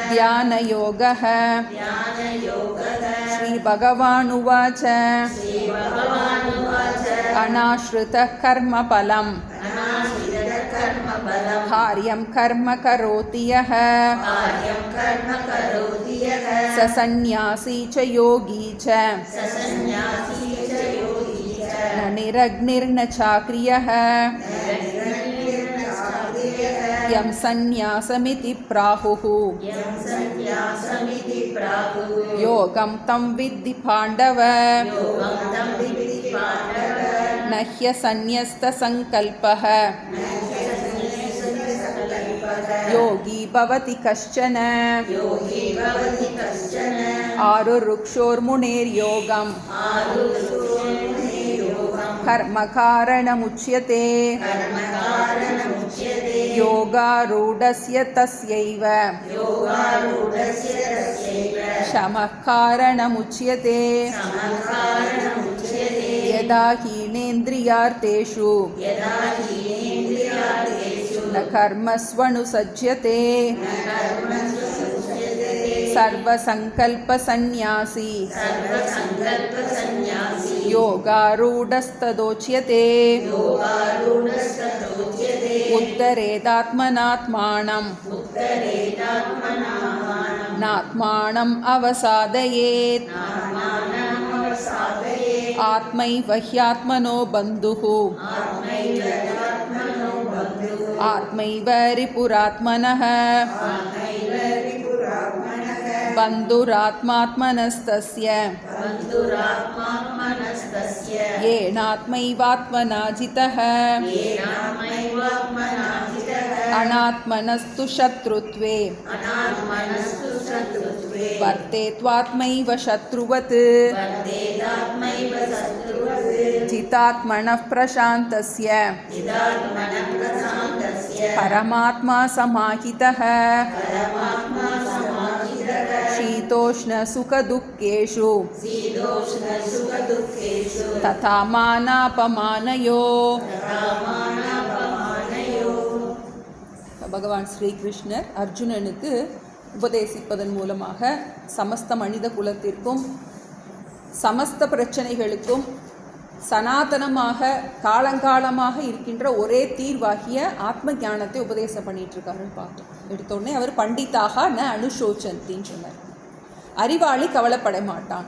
ध्यानयोगः श्रीभगवानुवाच अनाश्रितः कर्मफलम् कार्यं कर्म करोति यः स सन्न्यासी च योगी च न निरग्निर्न चाक्रियः यं सन्न्यासमिति प्राहुः योगं तं विद्धि पाण्डव न ह्यसन्न्यस्तसङ्कल्पः योगी भवति कश्चन आरुरुक्षोर्मुनेर्योगम् कर्मकारणमुच्यते योगारूढस्य तस्यैव शमः कारणमुच्यते यदा हीनेन्द्रियार्थेषु न कर्मस्वनुसज्जते सर्वसङ्कल्पसन्न्यासी योगारूढस्तदोच्यते उत्तरेदात्मनात्मानम् नात्मानम् अवसादयेत् आत्मैव ह्यात्मनो बन्धुः आत्मैव रिपुरात्मनः बन्धुरात्मात्मनस्तस्य येनात्मैवात्मना जितः अनात्मनस्तु शत्रुत्वे वर्तेत्वात्मैव शत्रुवत् जितात्मनः प्रशान्तस्य परमात्मा समाहितः शीतोष्णसुखदुःखेषु तथा मानापमानयो. பகவான் ஸ்ரீகிருஷ்ணர் அர்ஜுனனுக்கு உபதேசிப்பதன் மூலமாக சமஸ்த மனித குலத்திற்கும் சமஸ்த பிரச்சனைகளுக்கும் சனாதனமாக காலங்காலமாக இருக்கின்ற ஒரே தீர்வாகிய ஆத்ம ஞானத்தை உபதேசம் பண்ணிகிட்ருக்காருன்னு பார்த்தோம். எடுத்தோடனே அவர் பண்டிதாக ந அனுஷோச்சந்தின்னு சொன்னார். அறிவாளி கவலைப்பட மாட்டான்.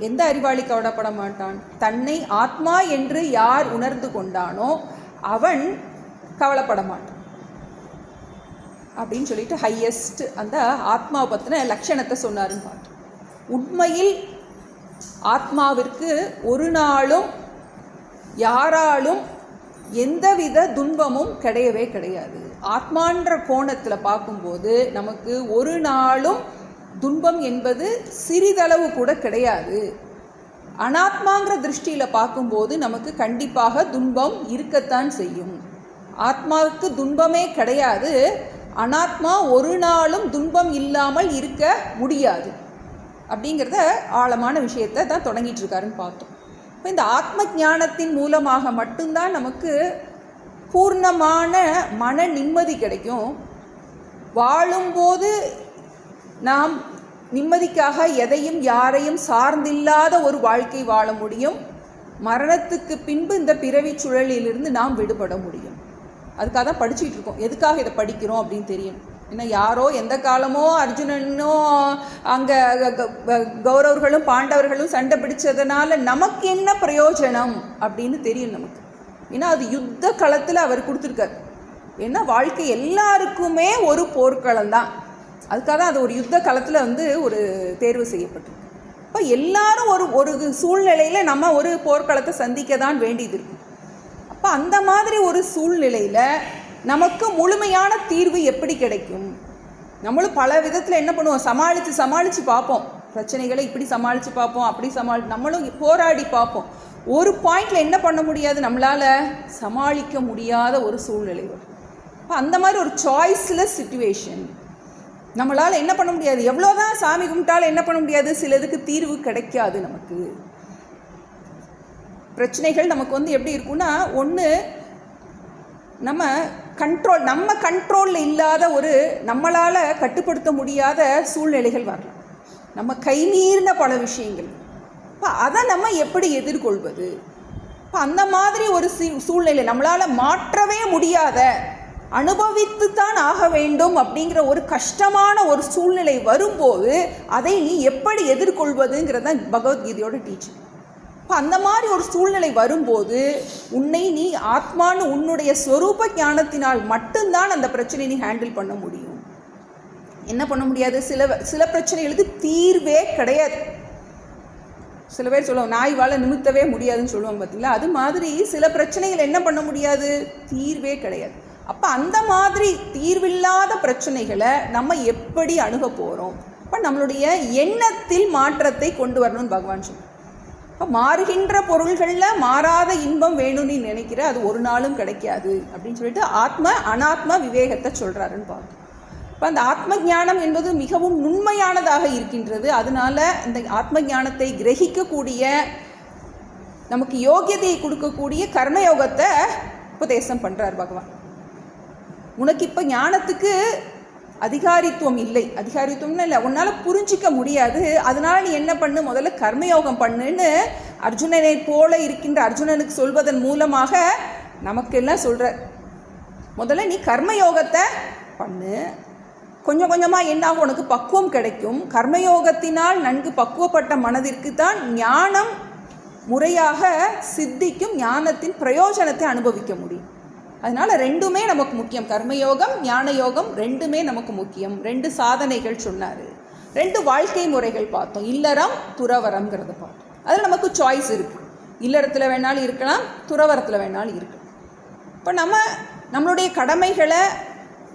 எந்த அறிவாளி கவலைப்பட மாட்டான்? தன்னை ஆத்மா என்று யார் உணர்ந்து கொண்டானோ அவன் கவலைப்பட மாட்டான் அப்படின்னு சொல்லிட்டு ஹையஸ்ட் அந்த ஆத்மாவை பற்றின லட்சணத்தை சொன்னாருன்னு பார்த்தோம். உண்மையில் ஆத்மாவிற்கு ஒரு நாளும் யாராலும் எந்தவித துன்பமும் கிடையவே கிடையாது. ஆத்மான்ற கோணத்தில் பார்க்கும்போது நமக்கு ஒரு நாளும் துன்பம் என்பது சிறிதளவு கூட கிடையாது. அனாத்மாங்கிற திருஷ்டியில் பார்க்கும்போது நமக்கு கண்டிப்பாக துன்பம் இருக்கத்தான் செய்யும். ஆத்மாவுக்கு துன்பமே கிடையாது. அனாத்மா ஒரு நாளும் துன்பம் இல்லாமல் இருக்க முடியாது அப்படிங்கிறத ஆழமான விஷயத்தை தான் தொடங்கிட்டு இருக்காருன்னு பார்த்தோம். இப்போ இந்த ஆத்ம ஞானத்தின் மூலமாக மட்டும்தான் நமக்கு பூர்ணமான மன நிம்மதி கிடைக்கும். வாழும்போது நாம் நிம்மதிக்காக எதையும் யாரையும் சார்ந்தில்லாத ஒரு வாழ்க்கை வாழ முடியும். மரணத்துக்கு பின்பு இந்த பிறவி சுழலிலிருந்து நாம் விடுபட முடியும். அதுக்காக தான் படிச்சுட்டு இருக்கோம். எதுக்காக இதை படிக்கிறோம் அப்படின்னு தெரியும். ஏன்னா யாரோ எந்த காலமோ அர்ஜுனனும் அங்கே கௌரவர்களும் பாண்டவர்களும் சண்டை பிடிச்சதுனால நமக்கு என்ன பிரயோஜனம் அப்படின்னு தெரியும் நமக்கு. ஏன்னா அது யுத்த களத்தில் அவர் கொடுத்துருக்கார். ஏன்னா வாழ்க்கை எல்லாருக்குமே ஒரு போர்க்களம் தான். அதுக்காக தான் அது ஒரு யுத்த களத்தில் ஒரு தேர்வு செய்யப்பட்டிருக்கு. இப்போ எல்லாரும் ஒரு சூழ்நிலையில் நம்ம ஒரு போர்க்களத்தை சந்திக்க தான் வேண்டியது இருக்கும். அப்போ அந்த மாதிரி ஒரு சூழ்நிலையில் நமக்கு முழுமையான தீர்வு எப்படி கிடைக்கும்? நம்மளும் பல விதத்தில் என்ன பண்ணுவோம், சமாளித்து பார்ப்போம். பிரச்சனைகளை இப்படி சமாளித்து பார்ப்போம், அப்படி நம்மளும் போராடி பார்ப்போம். ஒரு பாயிண்டில் என்ன பண்ண முடியாது, நம்மளால் சமாளிக்க முடியாத ஒரு சூழ்நிலை வரும். இப்போ அந்த மாதிரி ஒரு சாய்ஸ்லெஸ் சிச்சுவேஷன் நம்மளால் என்ன பண்ண முடியாது. எவ்வளோதான் சாமி கும்பிட்டாலும் என்ன பண்ண முடியாது, சிலதுக்கு தீர்வு கிடைக்காது. நமக்கு பிரச்சனைகள் நமக்கு எப்படி இருக்குன்னா, ஒன்று நம்ம கண்ட்ரோல், நம்ம கண்ட்ரோலில் இல்லாத ஒரு, நம்மளால் கட்டுப்படுத்த முடியாத சூழ்நிலைகள் வரலாம், நம்ம கை மீறின பல விஷயங்கள். இப்போ அதை நம்ம எப்படி எதிர்கொள்வது? இப்போ அந்த மாதிரி ஒரு சூழ்நிலை நம்மளால் மாற்றவே முடியாத, அனுபவித்து தான் ஆக வேண்டும் அப்படிங்கிற ஒரு கஷ்டமான ஒரு சூழ்நிலை வரும்போது அதை நீ எப்படி எதிர்கொள்வதுங்கிறது தான் பகவத்கீதையோட டீச்சிங். இப்போ அந்த மாதிரி ஒரு சூழ்நிலை வரும்போது உன்னை நீ ஆத்மான்னு உன்னுடைய ஸ்வரூப ஞானத்தினால் மட்டும்தான் அந்த பிரச்சனையை நீ ஹேண்டில் பண்ண முடியும். என்ன பண்ண முடியாது? சில பிரச்சனைகளுக்கு தீர்வே கிடையாது. சில பேர் சொல்லுவாங்க நாய் வாழை நிமித்தவே முடியாதுன்னு சொல்லுவாங்க பார்த்தீங்களா, அது மாதிரி சில பிரச்சனைகள் என்ன பண்ண முடியாது? தீர்வே கிடையாது. அப்போ அந்த மாதிரி தீர்வில்லாத பிரச்சனைகளை நம்ம எப்படி அணுக போகிறோம்? அப்போ நம்மளுடைய எண்ணத்தில் மாற்றத்தை கொண்டு வரணும்னு பகவான் சொல்லுவார். இப்போ மாறுகின்ற பொருள்களில் மாறாத இன்பம் வேணும்னு நினைக்கிற, அது ஒரு நாளும் கிடைக்காது அப்படின்னு சொல்லிட்டு அனாத்ம விவேகத்தை சொல்கிறாருன்னு பார்க்கணும். இப்போ அந்த ஆத்ம ஞானம் என்பது மிகவும் நுண்மையானதாக இருக்கின்றது. அதனால இந்த ஆத்ம ஞானத்தை கிரகிக்கக்கூடிய, நமக்கு யோகியதையை கொடுக்கக்கூடிய கர்மயோகத்தை உபதேசம் பண்ணுறார் பகவான். உனக்கு இப்போ ஞானத்துக்கு அதிகாரித்துவம் இல்லை, அதிகாரித்துவம்னு இல்லை, உன்னால் புரிஞ்சிக்க முடியாது. அதனால் நீ என்ன பண்ணு, முதல்ல கர்மயோகம் பண்ணுன்னு அர்ஜுனனை போல இருக்கின்ற அர்ஜுனனுக்கு சொல்வதன் மூலமாக நமக்கெல்லாம் சொல்கிற. முதல்ல நீ கர்மயோகத்தை பண்ணு, கொஞ்சம் கொஞ்சமாக என்னாகும், உனக்கு பக்குவம் கிடைக்கும். கர்மயோகத்தினால் நன்கு பக்குவப்பட்ட மனதிற்கு தான் ஞானம் முறையாக சித்திக்கும், ஞானத்தின் பிரயோஜனத்தை அனுபவிக்க முடியும். அதனால் ரெண்டுமே நமக்கு முக்கியம். கர்மயோகம் ஞான யோகம் ரெண்டுமே நமக்கு முக்கியம். 2 சாதனைகள் சொன்னார், 2 வாழ்க்கை முறைகள் பார்த்தோம். இல்லறம் துறவரம்ங்கிறத பார்த்தோம். அதில் நமக்கு சாய்ஸ் இருக்குது. இல்லறத்தில் வேணாலும் இருக்கலாம், துறவரத்தில் வேணாலும் இருக்கலாம். இப்போ நம்மளுடைய கடமைகளை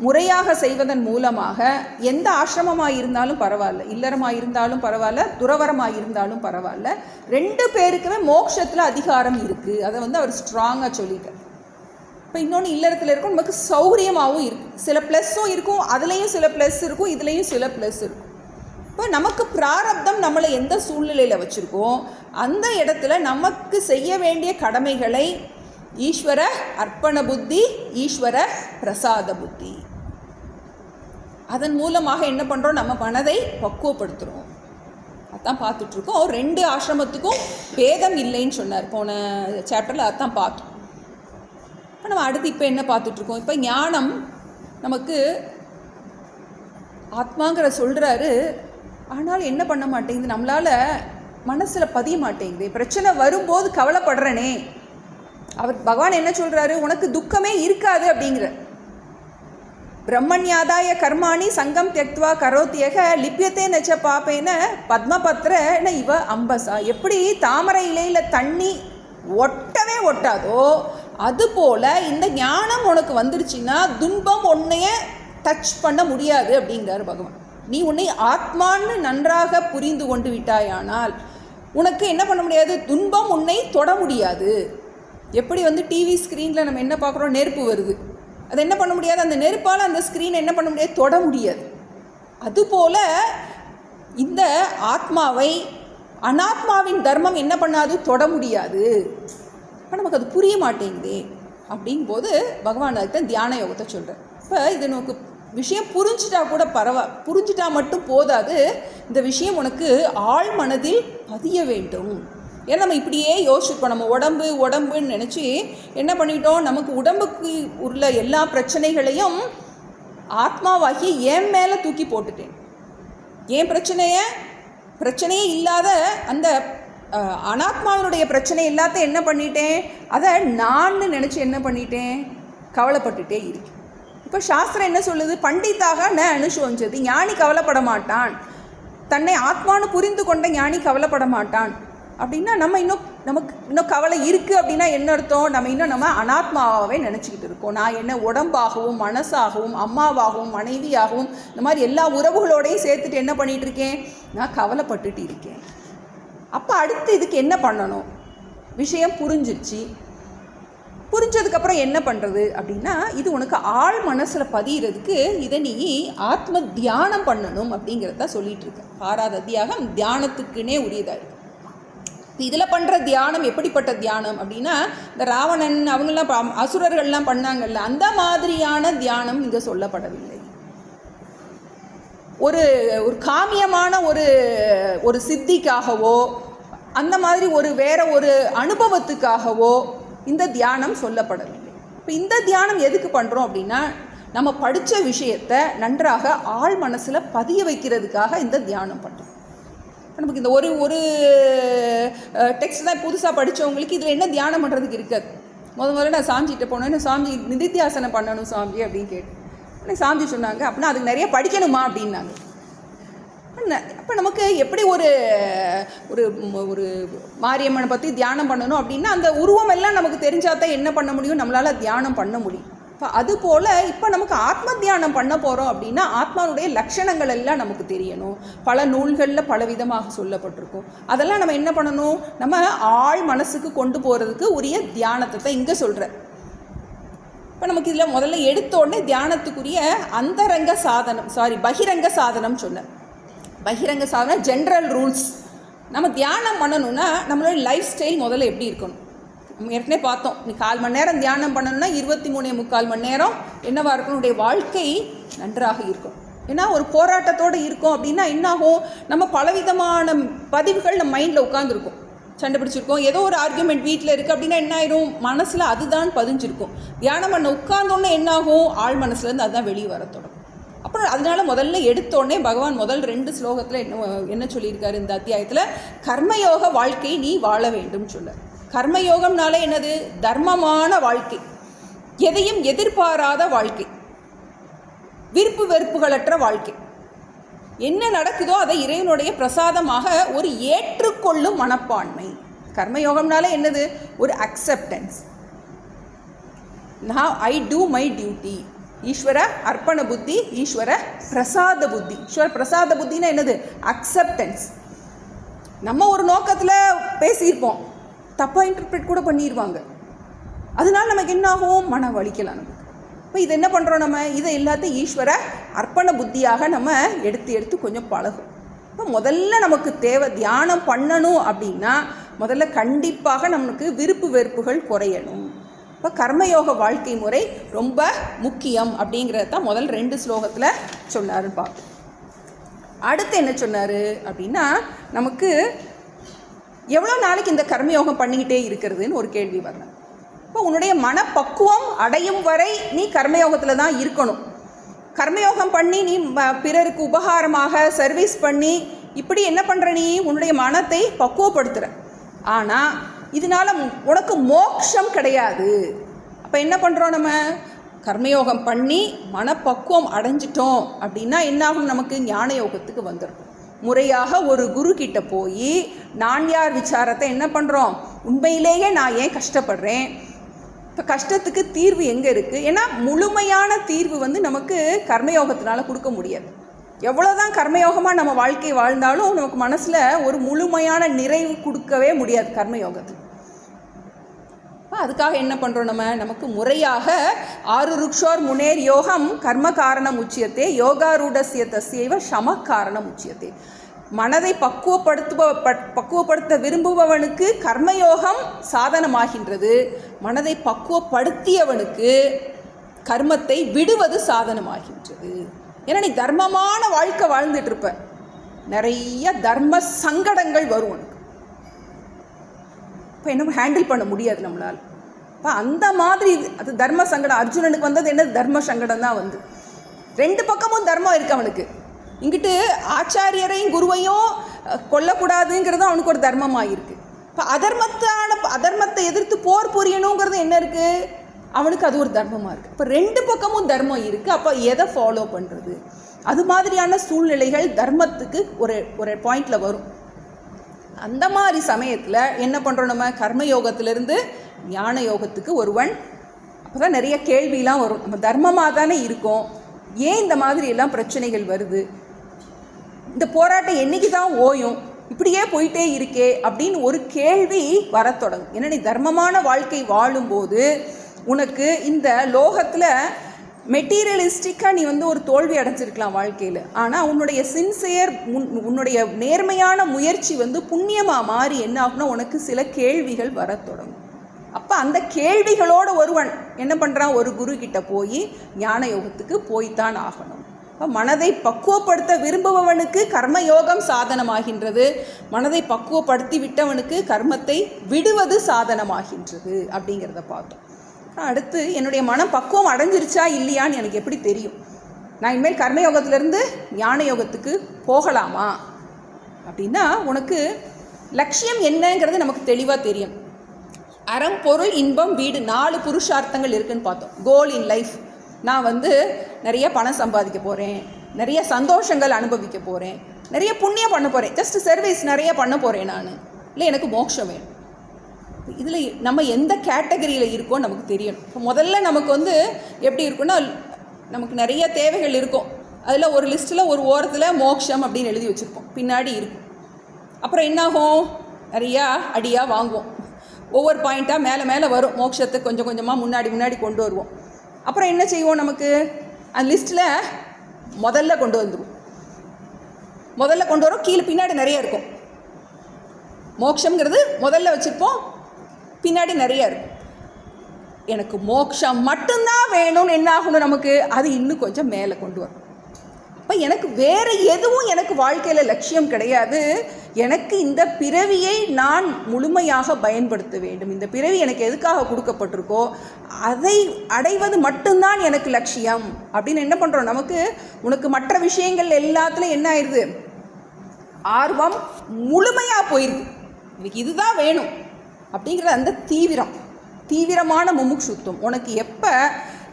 முறையாக செய்வதன் மூலமாக எந்த ஆசிரமமாக இருந்தாலும் பரவாயில்ல, இல்லறமாக இருந்தாலும் பரவாயில்ல, துறவரமாக இருந்தாலும் பரவாயில்ல, 2 பேருக்குமே மோட்சத்தில் அதிகாரம் இருக்குது. அதை அவர் ஸ்ட்ராங்காக சொல்லிட்டார். இப்போ இன்னொன்று, இல்லறத்தில் இருக்கும் நமக்கு சௌகரியமாகவும் இருக்குது, சில ப்ளஸ்ஸும் இருக்கும், அதுலேயும் சில ப்ளஸ் இருக்கும், இதுலேயும் சில ப்ளஸ் இருக்கும். இப்போ நமக்கு பிராரப்தம் நம்மளை எந்த சூழ்நிலையில் வச்சுருக்கோம், அந்த இடத்துல நமக்கு செய்ய வேண்டிய கடமைகளை ஈஸ்வர அர்ப்பண புத்தி, ஈஸ்வர பிரசாத புத்தி, அதன் மூலமாக என்ன பண்ணுறோம், நம்ம மனதை பக்குவப்படுத்துகிறோம். அதான் பார்த்துட்ருக்கோம். 2 ஆசிரமத்துக்கும் பேதம் இல்லைன்னு சொன்னார் போன சாப்டரில், அதான் பார்த்தோம். இப்போ நம்ம அடுத்து இப்போ என்ன பார்த்துட்ருக்கோம், இப்போ ஞானம் நமக்கு ஆத்மாங்கிற சொல்கிறாரு. ஆனாலும் என்ன பண்ண மாட்டேங்குது, நம்மளால் மனசில் பதிய மாட்டேங்குது. பிரச்சனை வரும்போது கவலைப்படுறனே, பகவான் என்ன சொல்கிறாரு, உனக்கு துக்கமே இருக்காது அப்படிங்கிற. பிரம்மண்யாதாய கர்மாணி சங்கம் தியக்த்வா கரோத்தியக லிப்பியத்தே நச்ச பாப்பேன பத்மபத்ர இவ அம்பசா. எப்படி தாமரை இலையில் தண்ணி ஒட்டவே ஒட்டாதோ, அதுபோல் இந்த ஞானம் உனக்கு வந்துருச்சுன்னா துன்பம் உன்னைய டச் பண்ண முடியாது அப்படிங்கிறார் பகவான். நீ உன்னை ஆத்மான்னு நன்றாக புரிந்து கொண்டு விட்டாயானால் உனக்கு என்ன பண்ண முடியாது, துன்பம் உன்னை தொட முடியாது. எப்படி டிவி ஸ்க்ரீனில் நம்ம என்ன பார்க்குறோம், நெருப்பு வருது, அது என்ன பண்ண முடியாது, அந்த நெருப்பால் அந்த ஸ்க்ரீனை என்ன பண்ண முடியாது, தொட முடியாது. அதுபோல் இந்த ஆத்மாவை அனாத்மாவின் தர்மம் என்ன பண்ணாது, தொட முடியாது. இப்போ நமக்கு அது புரிய மாட்டேங்குது. அப்படிங்கும்போது பகவான் அதுக்கு தியான யோகத்தை சொல்கிறார். இப்போ இது நமக்கு விஷயம் புரிஞ்சிட்டா கூட புரிஞ்சிட்டா மட்டும் போதாது, இந்த விஷயம் உனக்கு ஆழ் மனதில் பதிய வேண்டும். ஏன்னா நம்ம இப்படியே யோசிச்சுருப்போம், நம்ம உடம்புன்னு நினச்சி என்ன பண்ணிட்டோம், நமக்கு உடம்புக்கு உள்ள எல்லா பிரச்சனைகளையும் ஆத்மாவாகி என் மேலே தூக்கி போட்டுட்டேன். ஏன் பிரச்சனையே இல்லாத அந்த அனாத்மாவினுடைய பிரச்சனை எல்லாத்தையும் என்ன பண்ணிட்டேன், அதை நான் நினச்சி என்ன பண்ணிட்டேன், கவலைப்பட்டுட்டே இருக்கேன். இப்போ சாஸ்திரம் என்ன சொல்லுது, பண்டிதாக ந அனுசோஞ்சது, ஞானி கவலைப்பட மாட்டான், தன்னை ஆத்மானு புரிந்து கொண்ட ஞானி கவலைப்பட மாட்டான். அப்படின்னா நமக்கு இன்னும் கவலை இருக்குது அப்படின்னா என்ன அர்த்தம், நம்ம அனாத்மாவே நினச்சிக்கிட்டு இருக்கோம். நான் என்ன உடம்பாகவும் மனசாகவும் அம்மாவாகவும் மனைவியாகவும் இந்த மாதிரி எல்லா உறவுகளோடையும் சேர்த்துட்டு என்ன பண்ணிகிட்டு இருக்கேன், நான் கவலைப்பட்டுட்டு இருக்கேன். அப்போ அடுத்து இதுக்கு என்ன பண்ணணும், விஷயம் புரிஞ்சதுக்கப்புறம் என்ன பண்ணுறது அப்படின்னா, இது உனக்கு ஆழ் மனசில் பதிகிறதுக்கு இதை நீ ஆத்ம தியானம் பண்ணணும் அப்படிங்கிறத சொல்லிகிட்டு இருக்க. 6வது அத்தியாகம் தியானத்துக்குன்னே உரியதாக இருக்குது. இதில் பண்ணுற தியானம் எப்படிப்பட்ட தியானம் அப்படின்னா, இந்த ராவணன் அவங்கெல்லாம் அசுரர்கள்லாம் பண்ணாங்கல்ல, அந்த மாதிரியான தியானம் இங்கே சொல்லப்படவில்லை. ஒரு ஒரு காமியமான ஒரு சித்திக்காகவோ அந்த மாதிரி வேற ஒரு அனுபவத்துக்காகவோ இந்த தியானம் சொல்லப்படவில்லை. இப்போ இந்த தியானம் எதுக்கு பண்ணுறோம் அப்படின்னா, நம்ம படித்த விஷயத்தை நன்றாக ஆழ் மனசில் பதிய வைக்கிறதுக்காக இந்த தியானம் பண்ணுறோம். நமக்கு இந்த ஒரு டெக்ஸ்ட் தான் புதுசாக படித்தவங்களுக்கு இதில் என்ன தியானம் பண்ணுறதுக்கு இருக்காது. முதல்ல நான் சாமிகிட்ட போனேன், சாமி நிதித்தியாசனம் பண்ணணும் சாமி அப்படின்னு கேட்டேன். சாமி சொன்னாங்க அப்படின்னா அதுக்கு நிறைய படிக்கணுமா அப்படின்னாங்க. அப்போ நமக்கு எப்படி ஒரு ஒரு மாரியம்மனை பற்றி தியானம் பண்ணணும் அப்படின்னா அந்த உருவம் எல்லாம் நமக்கு தெரிஞ்சால் தான் என்ன பண்ண முடியும், நம்மளால் தியானம் பண்ண முடியும். இப்போ அதுபோல் இப்போ நமக்கு ஆத்ம தியானம் பண்ண போகிறோம் அப்படின்னா ஆத்மாவுடைய லட்சணங்கள் எல்லாம் நமக்கு தெரியணும். பல நூல்களில் பல விதமாக சொல்லப்பட்டிருக்கும். அதெல்லாம் நம்ம என்ன பண்ணணும், நம்ம ஆழ் மனசுக்கு கொண்டு போகிறதுக்கு உரிய தியானத்தை தான் இங்கே சொல்கிறேன். இப்போ நமக்கு இதில் முதல்ல எடுத்த உடனே தியானத்துக்குரிய அந்தரங்க சாதனம் பகிரங்க சாதனம் சொன்னேன். பகிரங்க சாதனம் ஜென்ரல் ரூல்ஸ். நம்ம தியானம் பண்ணணும்னா நம்மளோட லைஃப் ஸ்டைல் முதல்ல எப்படி இருக்கணும். நம்ம ஏற்கனவே பார்த்தோம், நீ 4 மணி நேரம் தியானம் பண்ணணும்னா 23.25 மணி நேரம் என்னவாக இருக்கணும், வாழ்க்கை நன்றாக இருக்கும். ஏன்னா ஒரு போராட்டத்தோடு இருக்கும் அப்படின்னா என்னாகும், நம்ம பலவிதமான பதிவுகள் நம்ம மைண்டில் உட்காந்துருக்கும், சண்டை பிடிச்சிருக்கோம், ஏதோ ஒரு ஆர்கியூமெண்ட் வீட்டில் இருக்குது அப்படின்னா என்ன ஆயிரும், மனசில் அதுதான் பதிஞ்சிருக்கும். தியானம் பண்ண உட்கார்ந்தோன்னே என்னாகும், ஆழ் மனசுலேருந்து அதுதான் வெளியே வர தொடங்கும். அப்புறம் அதனால முதல்ல எடுத்தோடனே பகவான் முதல் 2 ஸ்லோகத்தில் என்ன சொல்லியிருக்காரு இந்த அத்தியாயத்தில், கர்மயோக வாழ்க்கை நீ வாழ வேண்டும் சொல்ல. கர்மயோகம்னாலே என்னது, தர்மமான வாழ்க்கை, எதையும் எதிர்பாராத வாழ்க்கை, விருப்பு வெறுப்புகளற்ற வாழ்க்கை. என்ன நடக்குதோ அதை இறைவனுடைய பிரசாதமாக ஒரு ஏற்றுக்கொள்ளும் மனப்பான்மை. கர்மயோகம்னாலே என்னது, ஒரு அக்செப்டன்ஸ். நான் ஐ டூ மை டியூட்டி. ஈஸ்வர அர்ப்பண புத்தி, ஈஸ்வர பிரசாத புத்தி. ஈஸ்வர பிரசாத புத்தின்னா என்னது, அக்செப்டன்ஸ். நம்ம ஒரு நோக்கத்தில் பேசியிருப்போம், தப்பாக இன்டர்பிரேட் கூட பண்ணிடுவாங்க, அதனால நமக்கு என்ன ஆகும், மன வலிக்கலாம் நமக்கு. இப்போ இது என்ன பண்ணுறோம், நம்ம இதை எல்லாத்தையும் ஈஸ்வர அர்ப்பண புத்தியாக நம்ம எடுத்து கொஞ்சம் பழகும். இப்போ முதல்ல நமக்கு தேவை, தியானம் பண்ணணும் அப்படின்னா முதல்ல கண்டிப்பாக நமக்கு விருப்பு வெறுப்புகள் குறையணும். இப்போ கர்மயோக வாழ்க்கை முறை ரொம்ப முக்கியம் அப்படிங்கிறத தான் முதல் 2 ஸ்லோகத்தில் சொன்னாருன்னு பார்ப்போம். அடுத்து என்ன சொன்னார் அப்படின்னா, நமக்கு எவ்வளோ நாளைக்கு இந்த கர்மயோகம் பண்ணிக்கிட்டே இருக்கிறதுன்னு ஒரு கேள்வி வரணும். இப்போ உன்னுடைய மனப்பக்குவம் அடையும் வரை நீ கர்மயோகத்தில் தான் இருக்கணும். கர்மயோகம் பண்ணி நீ பிறருக்கு உபகாரமாக சர்வீஸ் பண்ணி இப்படி என்ன பண்ணுற, நீ உன்னுடைய மனத்தை பக்குவப்படுத்துகிற. ஆனால் இதனால் உனக்கு மோட்சம் கிடையாது. அப்போ என்ன பண்ணுறோம், நம்ம கர்மயோகம் பண்ணி மனப்பக்குவம் அடைஞ்சிட்டோம் அப்படின்னா என்னாகும், நமக்கு ஞான யோகத்துக்கு வந்துடும். முறையாக ஒரு குரு கிட்ட போய் நான் யார் விசாரத்தை என்ன பண்ணுறோம், உண்மையிலேயே நான் ஏன் கஷ்டப்படுறேன், இப்போ கஷ்டத்துக்கு தீர்வு எங்கே இருக்குது. ஏன்னா முழுமையான தீர்வு நமக்கு கர்மயோகத்தினால கொடுக்க முடியாது. எவ்வளோதான் கர்மயோகமாக நம்ம வாழ்க்கை வாழ்ந்தாலும் நமக்கு மனசில் ஒரு முழுமையான நிறைவு கொடுக்கவே முடியாது கர்மயோகத்தில். அதுக்காக என்ன பண்ணுறோம், நமக்கு முறையாக 6 ருக்ஷோர் முனேர் யோகம் கர்ம காரணம் உச்சியத்தே யோகாரூடசிய தஸ்யைவ சம காரணம் உச்சியத்தே. மனதை பக்குவப்படுத்த விரும்புபவனுக்கு கர்மயோகம் சாதனமாகின்றது, மனதை பக்குவப்படுத்தியவனுக்கு கர்மத்தை விடுவது சாதனமாகின்றது. ஏன்னா நீ தர்மமான வாழ்க்கை வாழ்ந்துட்டு இருப்ப, நிறைய தர்ம சங்கடங்கள் வரும் உனக்கு. இப்போ என்ன ஹேண்டில் பண்ண முடியாது நம்மளால். இப்போ அந்த மாதிரி அது தர்ம சங்கடம். அர்ஜுனனுக்கு வந்தது என்ன, தர்ம சங்கடம் தான் வந்து. 2 பக்கமும் தர்மம் இருக்கு அவனுக்கு. இங்கிட்டு ஆச்சாரியரையும் குருவையும் கொல்லக்கூடாதுங்கிறது அவனுக்கு ஒரு தர்மமாக இருக்குது. இப்போ அதர்மத்தை எதிர்த்து போர் புரியணுங்கிறது என்ன இருக்குது, அவனுக்கு அது ஒரு தர்மமாக இருக்குது. இப்போ 2 பக்கமும் தர்மம் இருக்குது. அப்போ எதை ஃபாலோ பண்ணுறது, அது மாதிரியான சூழ்நிலைகள் தர்மத்துக்கு ஒரு பாயிண்டில் வரும். அந்த மாதிரி சமயத்தில் என்ன பண்ணுறோம், நம்ம கர்மயோகத்திலிருந்து ஞான யோகத்துக்கு ஒருவன். அப்போ தான் நிறைய கேள்விலாம் வரும், நம்ம தர்மமாக தானே இருக்கோம், ஏன் இந்த மாதிரி எல்லாம் பிரச்சனைகள் வருது, இந்த போராட்டம் என்றைக்கு தான் ஓயும், இப்படியே போயிட்டே இருக்கே அப்படின்னு ஒரு கேள்வி வர தொடங்கும். ஏன்னா நீ தர்மமான வாழ்க்கை வாழும்போது உனக்கு இந்த லோகத்தில் மெட்டீரியலிஸ்டிக்காக நீ ஒரு தோல்வி அடைஞ்சிருக்கலாம் வாழ்க்கையில். ஆனால் உன்னுடைய சின்சியர் உன்னுடைய நேர்மையான முயற்சி புண்ணியமாக மாறி என்ன ஆகுனா உனக்கு சில கேள்விகள் வர தொடங்கும். அப்போ அந்த கேள்விகளோடு ஒருவன் என்ன பண்ணுறான், ஒரு குரு கிட்ட போய் ஞான யோகத்துக்கு போய்த்தான் ஆகணும். இப்போ மனதை பக்குவப்படுத்த விரும்புபவனுக்கு கர்மயோகம் சாதனமாகின்றது, மனதை பக்குவப்படுத்தி விட்டவனுக்கு கர்மத்தை விடுவது சாதனமாகின்றது அப்படிங்கிறத பார்த்தோம். அடுத்து என்னுடைய மனம் பக்குவம் அடைஞ்சிருச்சா இல்லையான்னு எனக்கு எப்படி தெரியும்? நான் இனிமேல் கர்மயோகத்திலேருந்து ஞான யோகத்துக்கு போகலாமா அப்படின்னா உனக்கு லட்சியம் என்னங்கிறது நமக்கு தெளிவாக தெரியும். அறம், பொருள், இன்பம், வீடு 4 புருஷார்த்தங்கள் இருக்குதுன்னு பார்த்தோம். கோல் இன் லைஃப், நான் நிறைய பணம் சம்பாதிக்க போகிறேன், நிறைய சந்தோஷங்கள் அனுபவிக்க போகிறேன், நிறைய புண்ணியம் பண்ண போகிறேன், ஜஸ்ட் சர்வீஸ் நிறைய பண்ண போகிறேன் நான், இல்லை எனக்கு மோட்சம் வேணும். இதில் நம்ம எந்த கேட்டகரியில் இருக்கோம் நமக்கு தெரியணும். இப்போ முதல்ல நமக்கு எப்படி இருக்குன்னா, நமக்கு நிறைய தேவைகள் இருக்கும். அதில் ஒரு லிஸ்ட்டில் ஒரு ஓரத்தில் மோட்சம் அப்படின்னு எழுதி வச்சுருப்போம், பின்னாடி இருக்கும். அப்புறம் என்னாகும், நிறையா அடியாக வாங்குவோம், ஒவ்வொரு பாயிண்ட்டாக மேலே மேலே வரும், மோட்சத்தை கொஞ்சம் கொஞ்சமாக முன்னாடி கொண்டு வருவோம். அப்புறம் என்ன செய்வோம், நமக்கு அந்த லிஸ்ட்டில் முதல்ல கொண்டு வரோம், கீழே பின்னாடி நிறைய இருக்கும். மோட்சங்கிறது முதல்ல வச்சுருப்போம், பின்னாடி நிறைய இருக்கும். எனக்கு மோட்சம் மட்டும்தான் வேணும்னு என்ன ஆகணும், நமக்கு அது இன்னும் கொஞ்சம் மேலே கொண்டு வரும். அப்போ எனக்கு வேறு எதுவும் எனக்கு வாழ்க்கையில் லட்சியம் கிடையாது. எனக்கு இந்த பிறவியை நான் முழுமையாக பயன்படுத்த வேண்டும். இந்த பிறவி எனக்கு எதுக்காக கொடுக்கப்பட்டிருக்கோ அதை அடைவது மட்டும்தான் எனக்கு லட்சியம் அப்படின்னு என்ன பண்ணுறோம். உனக்கு மற்ற விஷயங்கள் எல்லாத்துலையும் என்ன ஆயிடுது, ஆர்வம் முழுமையாக போயிடுது. எனக்கு இதுதான் வேணும் அப்படிங்கிற அந்த தீவிரமான முமுட்சுத்துவம் உனக்கு எப்போ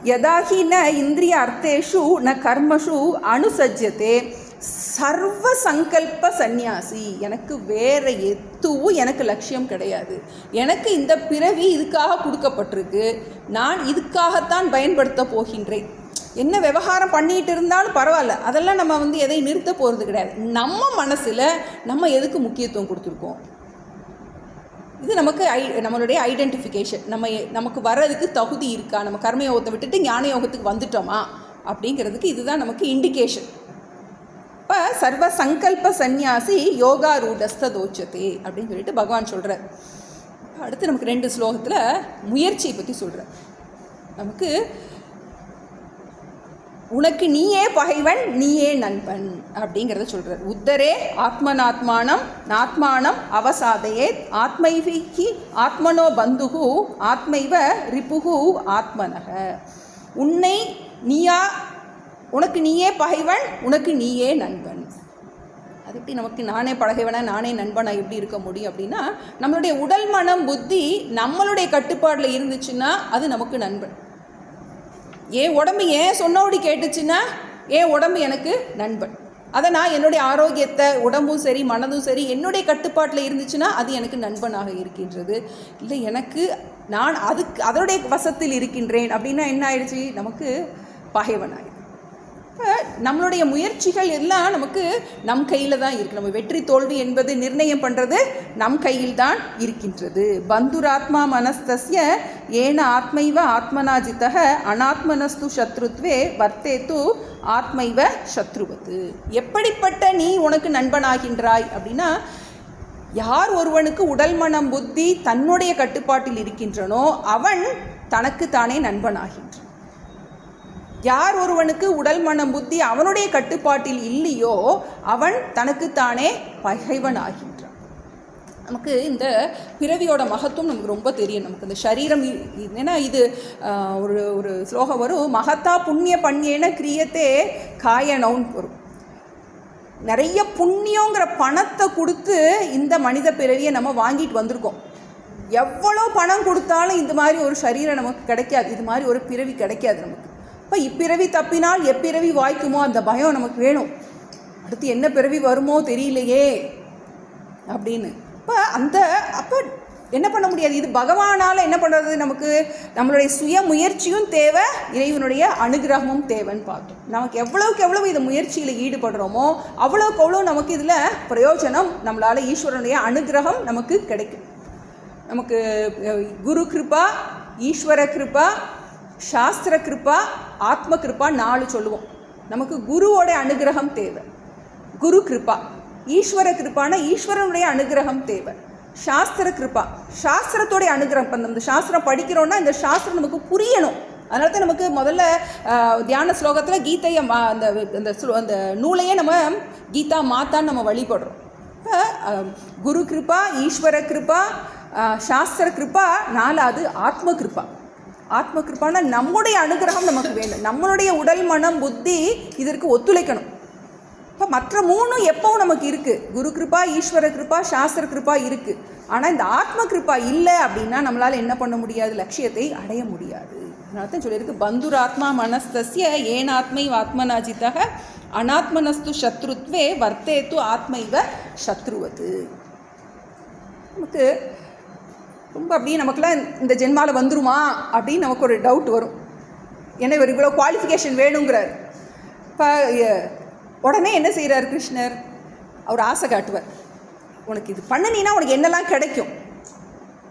யதாகி ந இந்திரிய அர்த்தேஷு ந கர்மஷு அனுசஜ்யத்தே சர்வ சங்கல்ப சந்நியாசி. எனக்கு வேறு எதுவும் எனக்கு லட்சியம் கிடையாது. எனக்கு இந்த பிறவி இதுக்காக கொடுக்கப்பட்டிருக்கு, நான் இதுக்காகத்தான் பயன்படுத்த போகின்றேன். என்ன விவகாரம் பண்ணிகிட்டு இருந்தாலும் பரவாயில்ல, அதெல்லாம் நம்ம எதை நிறுத்த போகிறது கிடையாது. நம்ம மனசில் நம்ம எதுக்கு முக்கியத்துவம் கொடுத்துருக்கோம், இது நம்மளுடைய ஐடென்டிஃபிகேஷன். நமக்கு வர்றதுக்கு தகுதி இருக்கா, நம்ம கர்மயோகத்தை விட்டுட்டு ஞான யோகத்துக்கு வந்துட்டோமா அப்படிங்கிறதுக்கு இதுதான் நமக்கு இண்டிகேஷன். இப்போ சர்வ சங்கல்ப சந்நியாசி யோகாரூடஸ்தோச்சதே அப்படின்னு சொல்லிட்டு பகவான் சொல்கிறார். அடுத்து நமக்கு 2 ஸ்லோகத்தில் முயற்சியை பற்றி சொல்கிறார். நமக்கு உனக்கு நீயே பகைவன் நீயே நண்பன் அப்படிங்கிறத சொல்கிறார். உத்தரே ஆத்மனாத்மானம் நாத்மானம் அவசாதையே ஆத்மைவிக்கி ஆத்மனோ பந்துகு ஆத்மைவ ரிப்புகு ஆத்மனக. உனக்கு நீயே பகைவன் உனக்கு நீயே நண்பன். அது எப்படி நமக்கு நானே பகைவனா நானே நண்பனா எப்படி இருக்க முடியும் அப்படின்னா, நம்மளுடைய உடல் மனம் புத்தி நம்மளுடைய கட்டுப்பாடில் இருந்துச்சுன்னா அது நமக்கு நண்பன். ஏன் உடம்பு ஏன் சொன்னபடி கேட்டுச்சுன்னா ஏன் உடம்பு எனக்கு நண்பன். அதை நான் என்னுடைய ஆரோக்கியத்தை உடம்பும் சரி மனதும் சரி என்னுடைய கட்டுப்பாட்டில் இருந்துச்சுன்னா அது எனக்கு நண்பனாக இருக்கின்றது. இல்லை நான் அதனுடைய வசத்தில் இருக்கின்றேன் அப்படின்னா என்ன ஆயிடுச்சு, நமக்கு பகைவனாயிடுச்சு. இப்போ நம்மளுடைய முயற்சிகள் எல்லாம் நமக்கு நம் கையில் தான் இருக்குது. நம்ம வெற்றி தோல்வி என்பது நிர்ணயம் பண்ணுறது நம் கையில் தான் இருக்கின்றது. பந்துராத்மா மனஸ்தஸ்ய ஏன ஆத்மைவ ஆத்மனாஜிதக அனாத்மனஸ்து சத்ருத்வே வர்த்தேத்து ஆத்மைவ சத்ருவத்து. எப்படிப்பட்ட நீ உனக்கு நண்பனாகின்றாய் அப்படின்னா, யார் ஒருவனுக்கு உடல் மனம் புத்தி தன்னுடைய கட்டுப்பாட்டில் இருக்கின்றனோ அவன் தனக்கு தானே நண்பனாகின்றான். யார் ஒருவனுக்கு உடல் மனம் புத்தி அவனுடைய கட்டுப்பாட்டில் இல்லையோ அவன் தனக்குத்தானே பகைவன் ஆகின்றான். நமக்கு இந்த பிறவியோட மகத்துவம் நமக்கு ரொம்ப தெரியும். நமக்கு இந்த சரீரம் ஏன்னா இது ஒரு ஸ்லோகம் வரும், மகத்தா புண்ணிய பண்யேன கிரியத்தே காயனவுன்னு வரும். நிறைய புண்ணியங்கிற பணத்தை கொடுத்து இந்த மனித பிறவியை நம்ம வாங்கிட்டு வந்திருக்கோம். எவ்வளோ பணம் கொடுத்தாலும் இது மாதிரி ஒரு சரீரம் நமக்கு கிடைக்காது, இது மாதிரி ஒரு பிறவி கிடைக்காது நமக்கு. இப்போ இப்பிறவி தப்பினால் எப்பிறவி வாய்க்குமோ அந்த பயம் நமக்கு வேணும். அடுத்து என்ன பிறவி வருமோ தெரியலையே அப்படின்னு. அப்போ என்ன பண்ண முடியாது, இது பகவானால் என்ன பண்ணுறது, நமக்கு நம்மளுடைய சுய முயற்சியும் தேவை, இறைவனுடைய அனுகிரகமும் தேவைன்னு பார்த்தோம். நமக்கு எவ்வளவுக்கு எவ்வளவு இந்த முயற்சியில் ஈடுபடுறோமோ அவ்வளோக்கு அவ்வளோ நமக்கு இதில் பிரயோஜனம், நம்மளால் ஈஸ்வரனுடைய அனுகிரகம் நமக்கு கிடைக்கும். நமக்கு குரு கிருபா ஈஸ்வர கிருபா சாஸ்திர கிருபா, ஆத்ம கிருபா 4 சொல்லுவோம். நமக்கு குருவோட அனுகிரகம் தேவை, குரு கிருபா. ஈஸ்வர கிருப்பான ஈஸ்வரனுடைய அனுகிரகம் தேவை. சாஸ்திர கிருபா, சாஸ்திரத்தோடைய அனுகிரகம். இப்போ இந்த சாஸ்திரம் படிக்கிறோன்னா இந்த சாஸ்திரம் நமக்கு புரியணும். அதனால தான் நமக்கு முதல்ல தியான ஸ்லோகத்தில் கீதையை அந்த நூலையே நம்ம கீதா மாத்தான்னு நம்ம வழிபடுறோம். இப்போ குரு கிருபா, ஈஸ்வர கிருபா, சாஸ்திர கிருபா, 4வது ஆத்ம கிருபா. ஆத்ம கிருப்பானா நம்முடைய அனுகிரகம் நமக்கு வேணும். நம்மளுடைய உடல், மனம், புத்தி இதற்கு ஒத்துழைக்கணும். இப்போ மற்ற 3 எப்பவும் நமக்கு இருக்குது. குரு கிருபா, ஈஸ்வர கிருபா, சாஸ்திர கிருபா இருக்குது. ஆனால் இந்த ஆத்ம கிருபா இல்லை அப்படின்னா நம்மளால் என்ன பண்ண முடியாது, லட்சியத்தை அடைய முடியாது. அதனால தான் சொல்லியிருக்கு, பந்துராத்மா மனஸ்தஸ்ய ஏனாத்மைவ ஆத்மனாஜிதக அனாத்மனஸ்து சத்ருத்வே வர்த்தேத்து ஆத்மைவ சத்ருவது. நமக்கு ரொம்ப அப்படியே நமக்குலாம் இந்த ஜென்மாவில் வந்துருமா அப்படின்னு நமக்கு ஒரு டவுட் வரும். ஏன்னா இவர் இவ்வளோ குவாலிஃபிகேஷன் வேணுங்கிறார். இப்போ உடனே என்ன செய்கிறார் கிருஷ்ணர், அவர் ஆசை காட்டுவார். உனக்கு இது பண்ணினா உனக்கு என்னெல்லாம் கிடைக்கும்,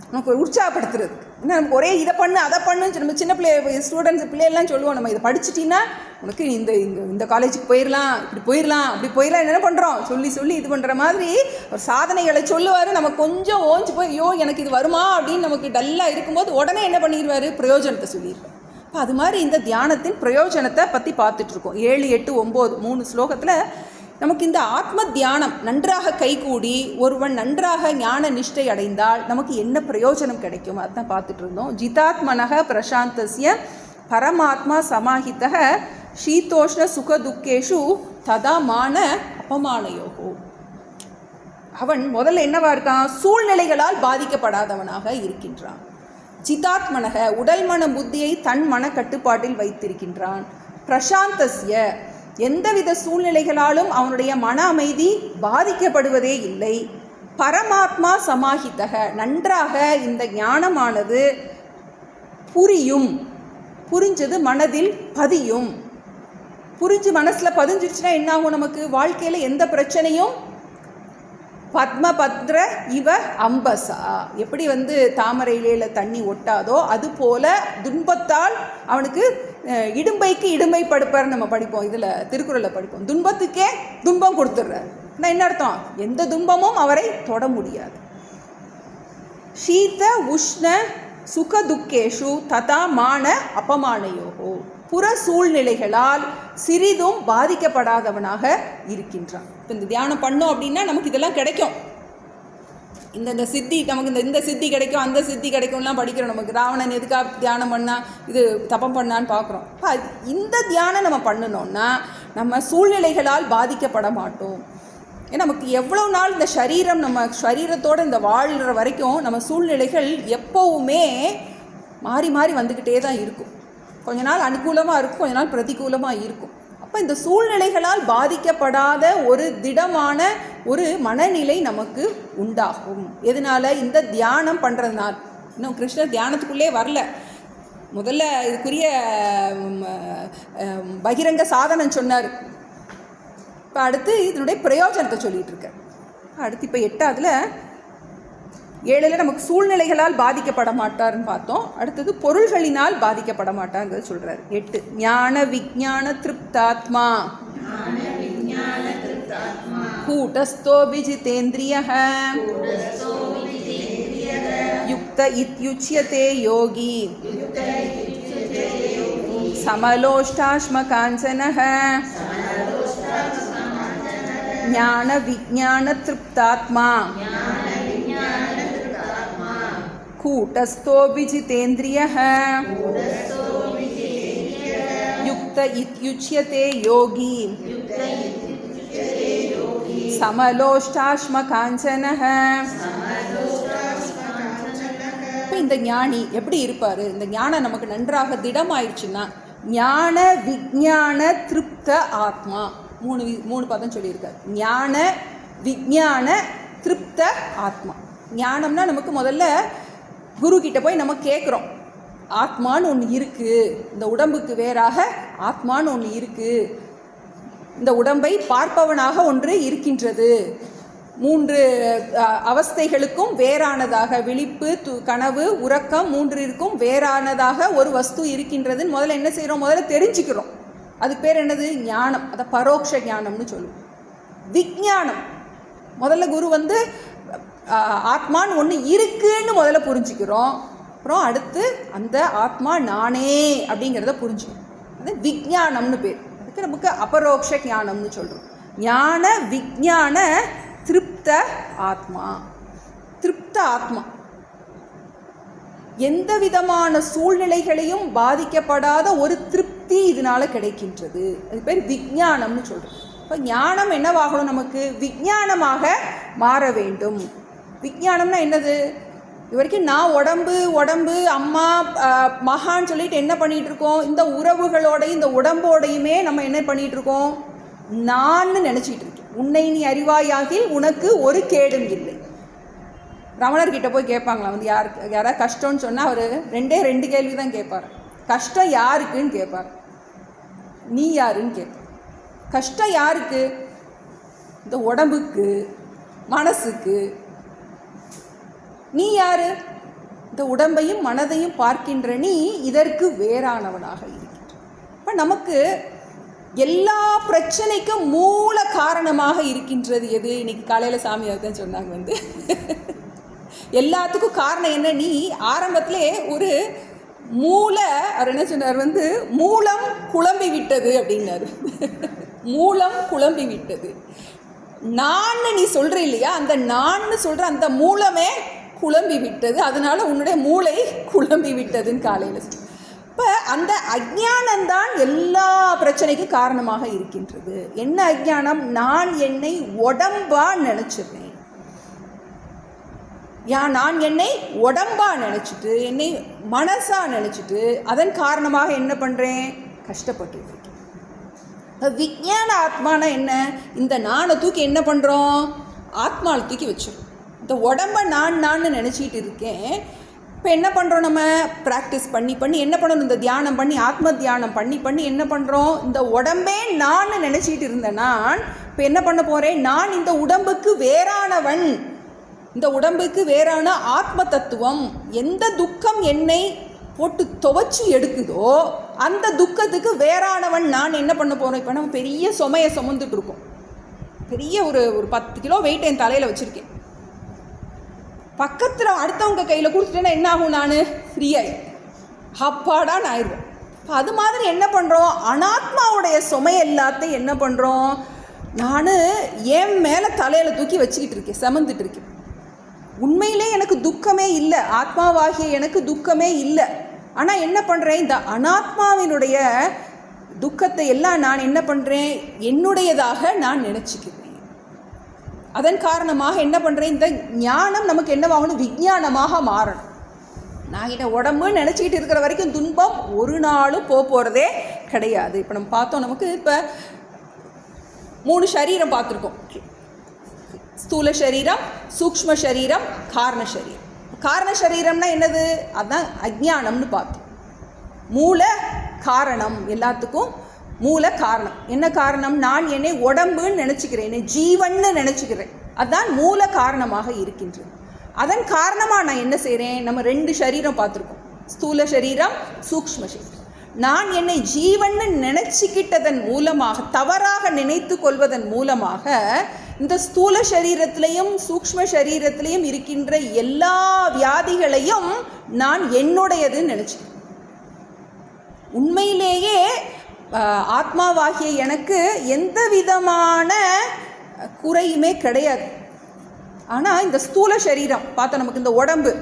உனக்கு ஒரு உற்சாகப்படுத்துறது. ஏன்னா நமக்கு ஒரே இதை பண்ணு அதை பண்ணுன்னு நம்ம சின்ன ஸ்டூடெண்ட்ஸ் பிள்ளைகள்லாம் சொல்லுவோம், நம்ம இதை படிச்சிட்டின்னா உனக்கு இந்த காலேஜுக்கு போயிடலாம், இப்படி போயிடலாம், அப்படி போயிடலாம். என்ன பண்ணுறோம், சொல்லி சொல்லி இது பண்ணுற மாதிரி ஒரு சாதனைகளை சொல்லுவார். நம்ம கொஞ்சம் ஓஞ்சி போய் ஐயோ எனக்கு இது வருமா அப்படின்னு நமக்கு டல்லாக இருக்கும்போது உடனே என்ன பண்ணிடுவார், பிரயோஜனத்தை சொல்லிடுவார். இப்போ அது மாதிரி இந்த தியானத்தின் பிரயோஜனத்தை பற்றி பார்த்துட்ருக்கோம். 7, 8, 9 3 ஸ்லோகத்தில் நமக்கு இந்த ஆத்ம தியானம் நன்றாக கைகூடி ஒருவன் நன்றாக ஞான நிஷ்டை அடைந்தால் நமக்கு என்ன பிரயோஜனம் கிடைக்கும் அதுதான் பார்த்துட்டு இருந்தோம். ஜிதாத்மனக பிரசாந்தஸ்ய பரமாத்மா சமாஹிதக சீதோஷ்ண சுக துக்கேஷு ததா மான அபமானயோகோ. அவன் முதல்ல என்னவா இருக்கான், சூழ்நிலைகளால் பாதிக்கப்படாதவனாக இருக்கின்றான். ஜிதாத்மனக உடல் மன புத்தியை தன் மன கட்டுப்பாட்டில் வைத்திருக்கின்றான். பிரசாந்தஸ்ய எந்தவித சூழ்நிலைகளாலும் அவனுடைய மன அமைதி பாதிக்கப்படுவதே இல்லை. பரமாத்மா சமாஹிதக நன்றாக இந்த ஞானமானது புரியும், புரிஞ்சது மனதில் பதியும். புரிஞ்சு மனசில் பதிஞ்சிருச்சுன்னா என்னாகும், நமக்கு வாழ்க்கையில் எந்த பிரச்சனையும் பத்மபத்ர இவ அம்பசா, எப்படி தாமரையில தண்ணி ஒட்டாதோ அது போல துன்பத்தால் அவனுக்கு இடும்பைக்கு இடும்பை படுப்பார் நம்ம படிப்போம், இதில் திருக்குறளில் படிப்போம். துன்பத்துக்கே துன்பம் கொடுத்துட்றார். நான் என்ன அர்த்தம், எந்த துன்பமும் அவரை தொட முடியாது. சீத உஷ்ண சுக துக்கேஷு ததா மான அபமானயோகோ, புற சூழ்நிலைகளால் சிறிதும் பாதிக்கப்படாதவனாக இருக்கின்றான். இப்போ இந்த தியானம் பண்ணோம் அப்படின்னா நமக்கு இதெல்லாம் கிடைக்கும். இந்த சித்தி நமக்கு இந்த சித்தி கிடைக்கும், அந்த சித்தி கிடைக்கும்லாம் படிக்கிறோம். நமக்கு ராவணன் எதுக்காக தியானம் பண்ணால் இது தப்பம் பண்ணான்னு பார்க்குறோம். இந்த தியானம் நம்ம பண்ணணும்னா நம்ம சூழ்நிலைகளால் பாதிக்கப்பட மாட்டோம். ஏன்னா நமக்கு எவ்வளோ நாள் இந்த சரீரம், நம்ம சரீரத்தோடு இந்த வாழ்கிற வரைக்கும் நம்ம சூழ்நிலைகள் எப்போவுமே மாறி மாறி வந்துக்கிட்டே தான் இருக்கும். கொஞ்ச நாள் அனுகூலமாக இருக்கும், கொஞ்ச நாள் பிரதிகூலமாக இருக்கும். அப்போ இந்த சூழ்நிலைகளால் பாதிக்கப்படாத ஒரு திடமான ஒரு மனநிலை நமக்கு உண்டாகும். எதனால், இந்த தியானம் பண்ணுறதுனால. இன்னும் கிருஷ்ணர் தியானத்துக்குள்ளே வரல, முதல்ல இதுக்குரிய பகிரங்க சாதனம் சொன்னார். இப்போ அடுத்து இதனுடைய பிரயோஜனத்தை சொல்லிகிட்டு இருக்கார். அடுத்து இப்போ 8வதுல 7ல் நமக்கு சூழ்நிலைகளால் பாதிக்கப்பட மாட்டார்னு பார்த்தோம். அடுத்தது பொருள்களினால் பாதிக்கப்பட மாட்டார்ங்கிறது சொல்கிறார். 8 ஞான விஞ்ஞான திருப்தாத்மா கூட்டஸ்தோ விஜிதேந்திரியः யுக்த இத்யுச்யதே யோகி சமலோஷ்டாஸ்ம காஞ்சனः ஞான விஞ்ஞான திருப்தாத்மா கூட்டஸ்தோ விஜிதேந்திரியः யுக்த இத்யுச்யதே யோகி சமலோஷ்டாஸ்ம காஞ்சனः. இப்போ இந்த ஞானி எப்படி இருப்பார், இந்த ஞானம் நமக்கு நன்றாக திடமாயிடுச்சுன்னா ஞான விஞ்ஞான திருப்த ஆத்மா, 3 பதம் சொல்லியிருக்கார். ஞான விஞ்ஞான திருப்த ஆத்மா. ஞானம்னா நமக்கு முதல்ல குரு கிட்ட போய் நம்ம கேட்குறோம், ஆத்மான்னு ஒன்று இருக்குது, இந்த உடம்புக்கு வேறாக ஆத்மான்னு ஒன்று இருக்குது, இந்த உடம்பை பார்ப்பவனாக ஒன்று இருக்கின்றது, 3 அவஸ்தைகளுக்கும் வேறானதாக, விழிப்பு, கனவு, உறக்கம் 3 வேறானதாக ஒரு வஸ்து இருக்கின்றதுன்னு முதல்ல என்ன செய்கிறோம்? முதல்ல தெரிஞ்சுக்கிறோம். அதுக்கு பேர் என்னது? ஞானம். அதை பரோட்ச ஞானம்னு சொல்லுவோம். விஞ்ஞானம் முதல்ல குரு ஆத்மான்னு ஒன்று இருக்குன்னு முதல்ல புரிஞ்சுக்கிறோம். அப்புறம் அடுத்து அந்த ஆத்மா நானே அப்படிங்கிறத புரிஞ்சுக்கிறோம். அது விஞ்ஞானம்னு பேர். அதுக்கு நமக்கு அபரோக்ஷ ஞானம்னு சொல்கிறோம். ஞான விஞ்ஞான திருப்த ஆத்மா. திருப்த ஆத்மா எந்த விதமான சூழ்நிலைகளையும் பாதிக்கப்படாத ஒரு திருப்தி இதனால் கிடைக்கின்றது. அது பேர் விஞ்ஞானம்னு சொல்கிறோம். இப்போ ஞானம் என்னவாகணும்? நமக்கு விஞ்ஞானமாக மாற வேண்டும். விஞ்ஞானம்னா என்னது? இது வரைக்கும் நான் உடம்பு அம்மா மகான்னு சொல்லிட்டு என்ன பண்ணிகிட்டு இருக்கோம்? இந்த உறவுகளோடையும் இந்த உடம்போடையுமே நம்ம என்ன பண்ணிகிட்டு இருக்கோம்? நான் நினச்சிக்கிட்டு இருக்கேன். உன்னை நீ அறிவாயாகில் உனக்கு ஒரு கேடும் இல்லை. ரமணர்கிட்ட போய் கேட்பாங்களா யாராவது கஷ்டம்னு சொன்னால் அவர் 2 கேள்வி தான் கேட்பார். கஷ்டம் யாருக்குன்னு கேட்பார், நீ யாருன்னு கேட்பார். கஷ்டம் யாருக்கு? இந்த உடம்புக்கு, மனசுக்கு. நீ யாரு? இந்த உடம்பையும் மனதையும் பார்க்கின்ற நீ இதற்கு வேறானவனாக இருக்கின்ற. இப்போ நமக்கு எல்லா பிரச்சனைக்கும் மூல காரணமாக இருக்கின்றது எது? இன்னைக்கு காலையில் சாமியார் தான் சொன்னாங்க. எல்லாத்துக்கும் காரணம் என்ன? நீ ஆரம்பத்திலே ஒரு அவர் என்ன சொன்னார்? மூலம் குழம்பி விட்டது அப்படின்னாரு. மூலம் குழம்பி விட்டது. நான் நீ சொல்கிற இல்லையா, அந்த நான் சொல்கிற அந்த மூலமே குழம்பி விட்டது. அதனால உன்னுடைய மூளை குழம்பி விட்டதுன்னு காலையில். இப்போ அந்த அஜ்ஞானம்தான் எல்லா பிரச்சனைக்கும் காரணமாக இருக்கின்றது. என்ன அஜ்ஞானம்? நான் என்னை உடம்பா நினச்சிருந்தேன். நான் என்னை உடம்பா நினச்சிட்டு, என்னை மனசா நினச்சிட்டு, அதன் காரணமாக என்ன பண்ணுறேன்? கஷ்டப்பட்டு இருக்கேன். விஞ்ஞான ஆத்மானா என்ன? இந்த நானை தூக்கி என்ன பண்ணுறோம்? ஆத்மாவில் தூக்கி வச்சிடும். இந்த உடம்பை நான் நினச்சிக்கிட்டு இருக்கேன். இப்போ என்ன பண்ணுறோம்? நம்ம ப்ராக்டிஸ் பண்ணி என்ன பண்ணணும்? இந்த தியானம் பண்ணி, ஆத்ம தியானம் பண்ணி என்ன பண்ணுறோம்? இந்த உடம்பே நான் நினச்சிக்கிட்டு இருந்தேன். நான் இப்போ என்ன பண்ண போகிறேன்? நான் இந்த உடம்புக்கு வேறானவன். இந்த உடம்புக்கு வேறான ஆத்ம தத்துவம். எந்த துக்கம் என்னை போட்டு துவைச்சி எடுக்குதோ அந்த துக்கத்துக்கு வேறானவன் நான் என்ன பண்ண போகிறோம்? இப்போ நம்ம பெரிய சுமையை சுமந்துட்டு இருக்கோம். பெரிய ஒரு 10 கிலோ வெயிட் என் தலையில் வச்சுருக்கேன். பக்கத்தில் அடுத்தவங்க கையில் கொடுத்துட்டேன்னா என்ன ஆகும்? நான் ஃப்ரீயாகி அப்பாடான்னு ஆயிடுவேன். இப்போ அது மாதிரி என்ன பண்ணுறோம்? அனாத்மாவுடைய சுமை எல்லாத்தையும் என்ன பண்ணுறோம்? நான் என் மேலே தலையில் தூக்கி வச்சுக்கிட்டு இருக்கேன், சுமந்துட்டு இருக்கேன். உண்மையிலே எனக்கு துக்கமே இல்லை, ஆத்மாவாகிய எனக்கு துக்கமே இல்லை. ஆனால் என்ன பண்ணுறேன்? இந்த அனாத்மாவினுடைய துக்கத்தை எல்லாம் நான் என்ன பண்ணுறேன்? என்னுடையதாக நான் நினச்சிக்கிறேன். அதன் காரணமாக என்ன பண்ணுறேன்? இந்த ஞானம் நமக்கு என்னவாகணும்? விஞ்ஞானமாக மாறணும். நான் இதை உடம்புன்னு நினச்சிக்கிட்டு இருக்கிற வரைக்கும் துன்பம் ஒரு நாளும் போகிறதே கிடையாது. இப்போ நம்ம பார்த்தோம், நமக்கு இப்போ 3 சரீரம் பார்த்துருக்கோம். ஸ்தூல சரீரம், சூக்ஷ்ம சரீரம், காரண சரீரம். காரண சரீரம்னா என்னது? அதுதான் அஜ்ஞானம்னு பார்த்தோம். மூல காரணம், எல்லாத்துக்கும் மூல காரணம். என்ன காரணம்? நான் என்னை உடம்புன்னு நினச்சிக்கிறேன், என்னை ஜீவன்னு நினச்சிக்கிறேன். அதுதான் மூல காரணமாக இருக்கின்றது. அதன் காரணமாக நான் என்ன செய்கிறேன்? நம்ம 2 சரீரம் பார்த்துருக்கோம், ஸ்தூல சரீரம், சூக்ஷ்ம சரீரம். நான் என்னை ஜீவன்னு நினச்சிக்கிட்டதன் மூலமாக, தவறாக நினைத்து கொள்வதன் மூலமாக இந்த ஸ்தூல சரீரத்திலையும் சூக்ஷ்ம சரீரத்திலையும் இருக்கின்ற எல்லா வியாதிகளையும் நான் என்னுடையதுன்னு நினச்சிக்கிறேன். உண்மையிலேயே ஆத்மாவாகிய எனக்கு எந்த விதமான குறையுமே கிடையாது. ஆனால் இந்த ஸ்தூல சரீரம் பார்த்தா நமக்கு இந்த உடம்பு,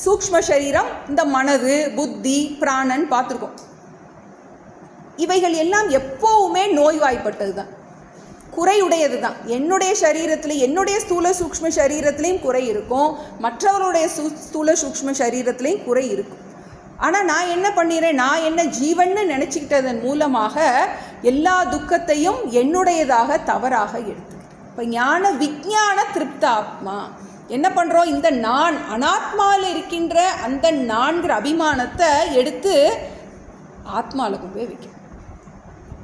சூக்ஷ்ம சரீரம், இந்த மனது, புத்தி, பிராணன் பார்த்துருக்கோம். இவைகள் எல்லாம் எப்போவுமே நோய்வாய்ப்பட்டது தான், குறையுடையது தான். என்னுடைய சரீரத்தில், என்னுடைய ஸ்தூல சூக்ஷ்ம சரீரத்துலேயும் குறை இருக்கும், மற்றவருடைய ஸ்தூல சூக்ஷ்ம சரீரத்துலேயும் குறை இருக்கும். ஆனால் நான் என்ன பண்ணிடுறேன்? நான் என்ன ஜீவன்னு நினச்சிக்கிட்டதன் மூலமாக எல்லா துக்கத்தையும் என்னுடையதாக தவறாக எடுத்துக்கிறேன். இப்போ ஞான விஞ்ஞான திருப்த ஆத்மா என்ன பண்ணுறோம்? இந்த நான் அனாத்மாவில் இருக்கின்ற அந்த நான்கிற அபிமானத்தை எடுத்து ஆத்மாவில் கொண்டு போய் வைக்கிறோம்.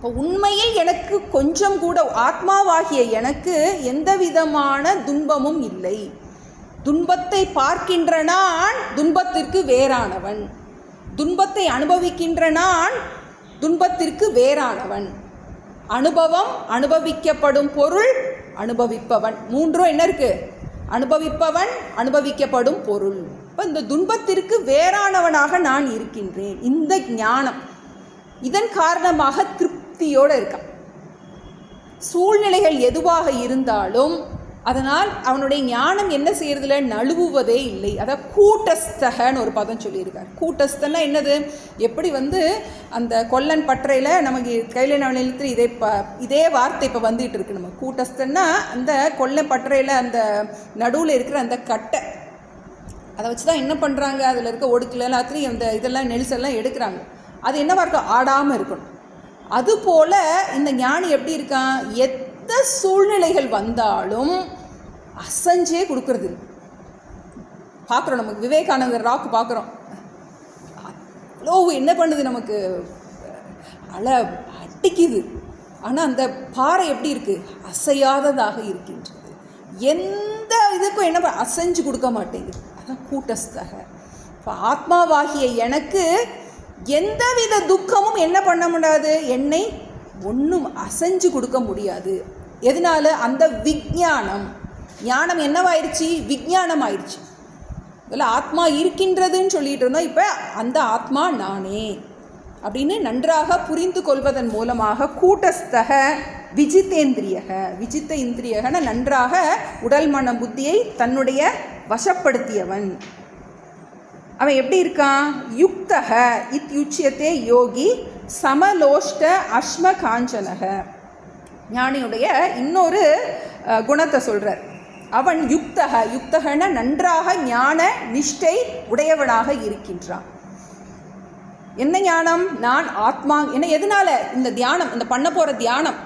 இப்போ உண்மையில் எனக்கு கொஞ்சம் கூட ஆத்மாவாகிய எனக்கு எந்த விதமான துன்பமும் இல்லை. துன்பத்தை பார்க்கின்ற நான் துன்பத்திற்கு வேறானவன், துன்பத்தை அனுபவிக்கின்ற நான் துன்பத்திற்கு வேறானவன். அனுபவம், அனுபவிக்கப்படும் பொருள், அனுபவிப்பவன். மூன்றும் என்ன இருக்கு? அனுபவிப்பவன், அனுபவிக்கப்படும் பொருள். இப்போ இந்த துன்பத்திற்கு வேறானவனாக நான் இருக்கின்றேன். இந்த ஞானம் இதன் காரணமாக திருப்தியோடு இருக்கான். சூழ்நிலைகள் எதுவாக இருந்தாலும் அதனால் அவனுடைய ஞானம் என்ன செய்யறதுல நழுவுவதே இல்லை. அதான் கூட்டஸ்தகன்னு ஒரு பதம் சொல்லியிருக்கார். கூட்டஸ்தன்னா என்னது? எப்படி அந்த கொல்லன் பற்றையில் நமக்கு கையில் நிலத்தில் இதே வார்த்தை இப்போ வந்துட்டு இருக்கு. நம்ம கூட்டஸ்தன்னா அந்த கொல்லன் பற்றையில் அந்த நடுவில் இருக்கிற அந்த கட்டை, அதை வச்சு தான் என்ன பண்ணுறாங்க, அதில் இருக்க ஒடுக்கல எல்லாத்துலேயும் அந்த இதெல்லாம் நெரிசல்லாம் எடுக்கிறாங்க. அது என்னவா இருக்கும்? ஆடாமல் இருக்கணும். அதுபோல் இந்த ஞானி எப்படி இருக்கான்? எந்த சூழ்நிலைகள் வந்தாலும் அசஞ்சே கொடுக்கறது இல்லை. பார்க்குறோம், நமக்கு விவேகானந்தர் ராக்கு பார்க்குறோம். அவ்வளோ என்ன பண்ணுது, நமக்கு அடிக்குது. ஆனால் அந்த பாறை எப்படி இருக்குது? அசையாததாக இருக்கின்றது. எந்த இதுக்கும் என்ன அசைஞ்சு கொடுக்க மாட்டேங்குது. அதான் கூட்டஸ்தக. இப்போ ஆத்மாவாகிய எனக்கு எந்தவித துக்கமும் என்ன பண்ண முடியாது, என்னை ஒன்றும் அசைஞ்சு கொடுக்க முடியாது. எதனால? அந்த விஞ்ஞானம். ஞானம் என்னவாயிருச்சு? விஞ்ஞானம் ஆயிடுச்சு. இதில் ஆத்மா இருக்கின்றதுன்னு சொல்லிட்டு இருந்தோம். இப்போ அந்த ஆத்மா நானே அப்படின்னு நன்றாக புரிந்து கொள்வதன் மூலமாக கூட்டஸ்தக விஜித்தேந்திரியக. விஜித்த இந்திரியகன நன்றாக உடல் மன புத்தியை தன்னுடைய வசப்படுத்தியவன். அவன் எப்படி இருக்கான்? யுக்தக இத்யுச்சியத்தே யோகி சமலோஷ்ட அஸ்ம காஞ்சனக. ஞானியுடைய இன்னொரு குணத்தை சொல்கிறார். அவன் யுக்தக, யுக்தகன நன்றாக ஞான நிஷ்டை உடையவனாக இருக்கின்றான். என்ன ஞானம்? நான் ஆத்மா. என்ன எதனால? இந்த தியானம், இந்த பண்ண போகிற தியானம்,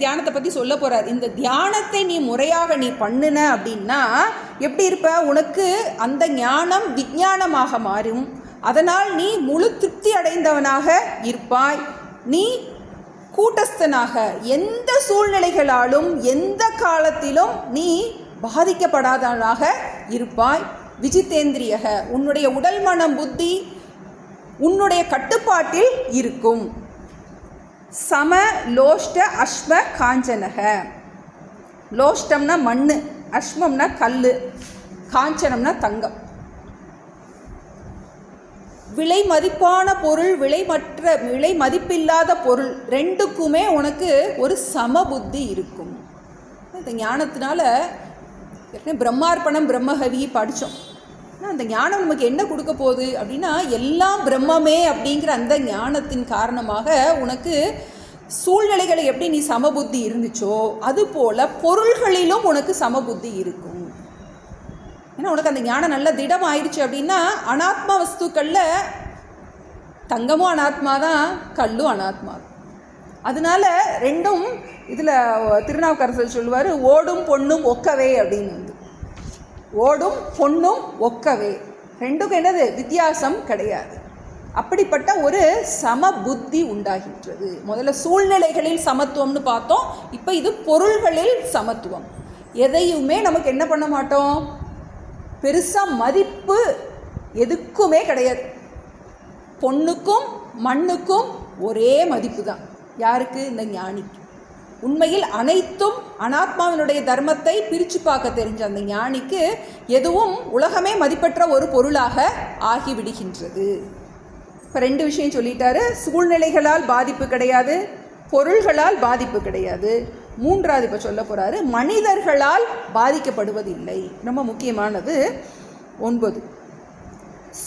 தியானத்தை பற்றி சொல்ல போகிறார். இந்த தியானத்தை நீ முறையாக நீ பண்ணுன அப்படின்னா எப்படி இருப்ப? உனக்கு அந்த ஞானம் விஞ்ஞானமாக மாறும். அதனால் நீ முழு திருப்தி அடைந்தவனாக இருப்பாய். நீ கூட்டஸ்தனாக எந்த சூழ்நிலைகளாலும் எந்த காலத்திலும் நீ பாதிக்கப்படாதவனாக இருப்பாய். விஜித்தேந்திரியக, உன்னுடைய உடல் மனம் புத்தி உன்னுடைய கட்டுப்பாட்டில் இருக்கும். சம லோஷ்ட அஸ்ம காஞ்சனக. லோஷ்டம்னா மண், அஸ்மம்னா கல், காஞ்சனம்னா தங்கம். விலை மதிப்பான பொருள், விலை மதிப்பில்லாத பொருள் ரெண்டுக்குமே உனக்கு ஒரு சம புத்தி இருக்கும். இந்த ஞானத்தினால பிரம்மார்ப்பணம் பிரம்மஹவி படித்தோம். அந்த ஞானம் நமக்கு என்ன கொடுக்க போகுது அப்படின்னா, எல்லாம் பிரம்மமே அப்படிங்கிற அந்த ஞானத்தின் காரணமாக உனக்கு சூழ்நிலைகளை எப்படி நீ சமபுத்தி இருந்துச்சோ அதுபோல் பொருள்களிலும் உனக்கு சமபுத்தி இருக்கும். ஏன்னா உனக்கு அந்த ஞானம் நல்ல திடம் ஆயிடுச்சு அப்படின்னா, அனாத்மா வஸ்துக்களில் தங்கமும் அனாத்மா தான், கல்லும் அனாத்மா தான். அதனால ரெண்டும் இதில் திருநாவுக்கரசர் சொல்லுவார், ஓடும் பொண்ணும் ஒக்கவே அப்படின்னு. ஓடும் பொண்ணும் ஒக்கவே, ரெண்டுக்கும் என்னது வித்தியாசம் கிடையாது. அப்படிப்பட்ட ஒரு சம புத்தி உண்டாகின்றது. முதல்ல சூழ்நிலைகளில் சமத்துவம்னு பார்த்தோம். இப்போ இது பொருள்களில் சமத்துவம். எதையுமே நமக்கு என்ன பண்ண மாட்டோம், பெருசாக மதிப்பு எதுக்குமே கிடையாது. பொண்ணுக்கும் மண்ணுக்கும் ஒரே மதிப்பு தான். யாருக்கு? இந்த ஞானிக்கு. உண்மையில் அனைத்தும் அனாத்மாவினுடைய தர்மத்தை பிரித்து பார்க்க தெரிஞ்ச அந்த ஞானிக்கு எதுவும் உலகமே மதிப்பற்ற ஒரு பொருளாக ஆகிவிடுகின்றது. இப்போ ரெண்டு விஷயம் சொல்லிட்டாரு. சூழ்நிலைகளால் பாதிப்பு கிடையாது, பொருள்களால் பாதிப்பு கிடையாது. மூன்றாவது இப்போ சொல்ல போகிறாரு, மனிதர்களால் பாதிக்கப்படுவதில்லை. ரொம்ப முக்கியமானது 9.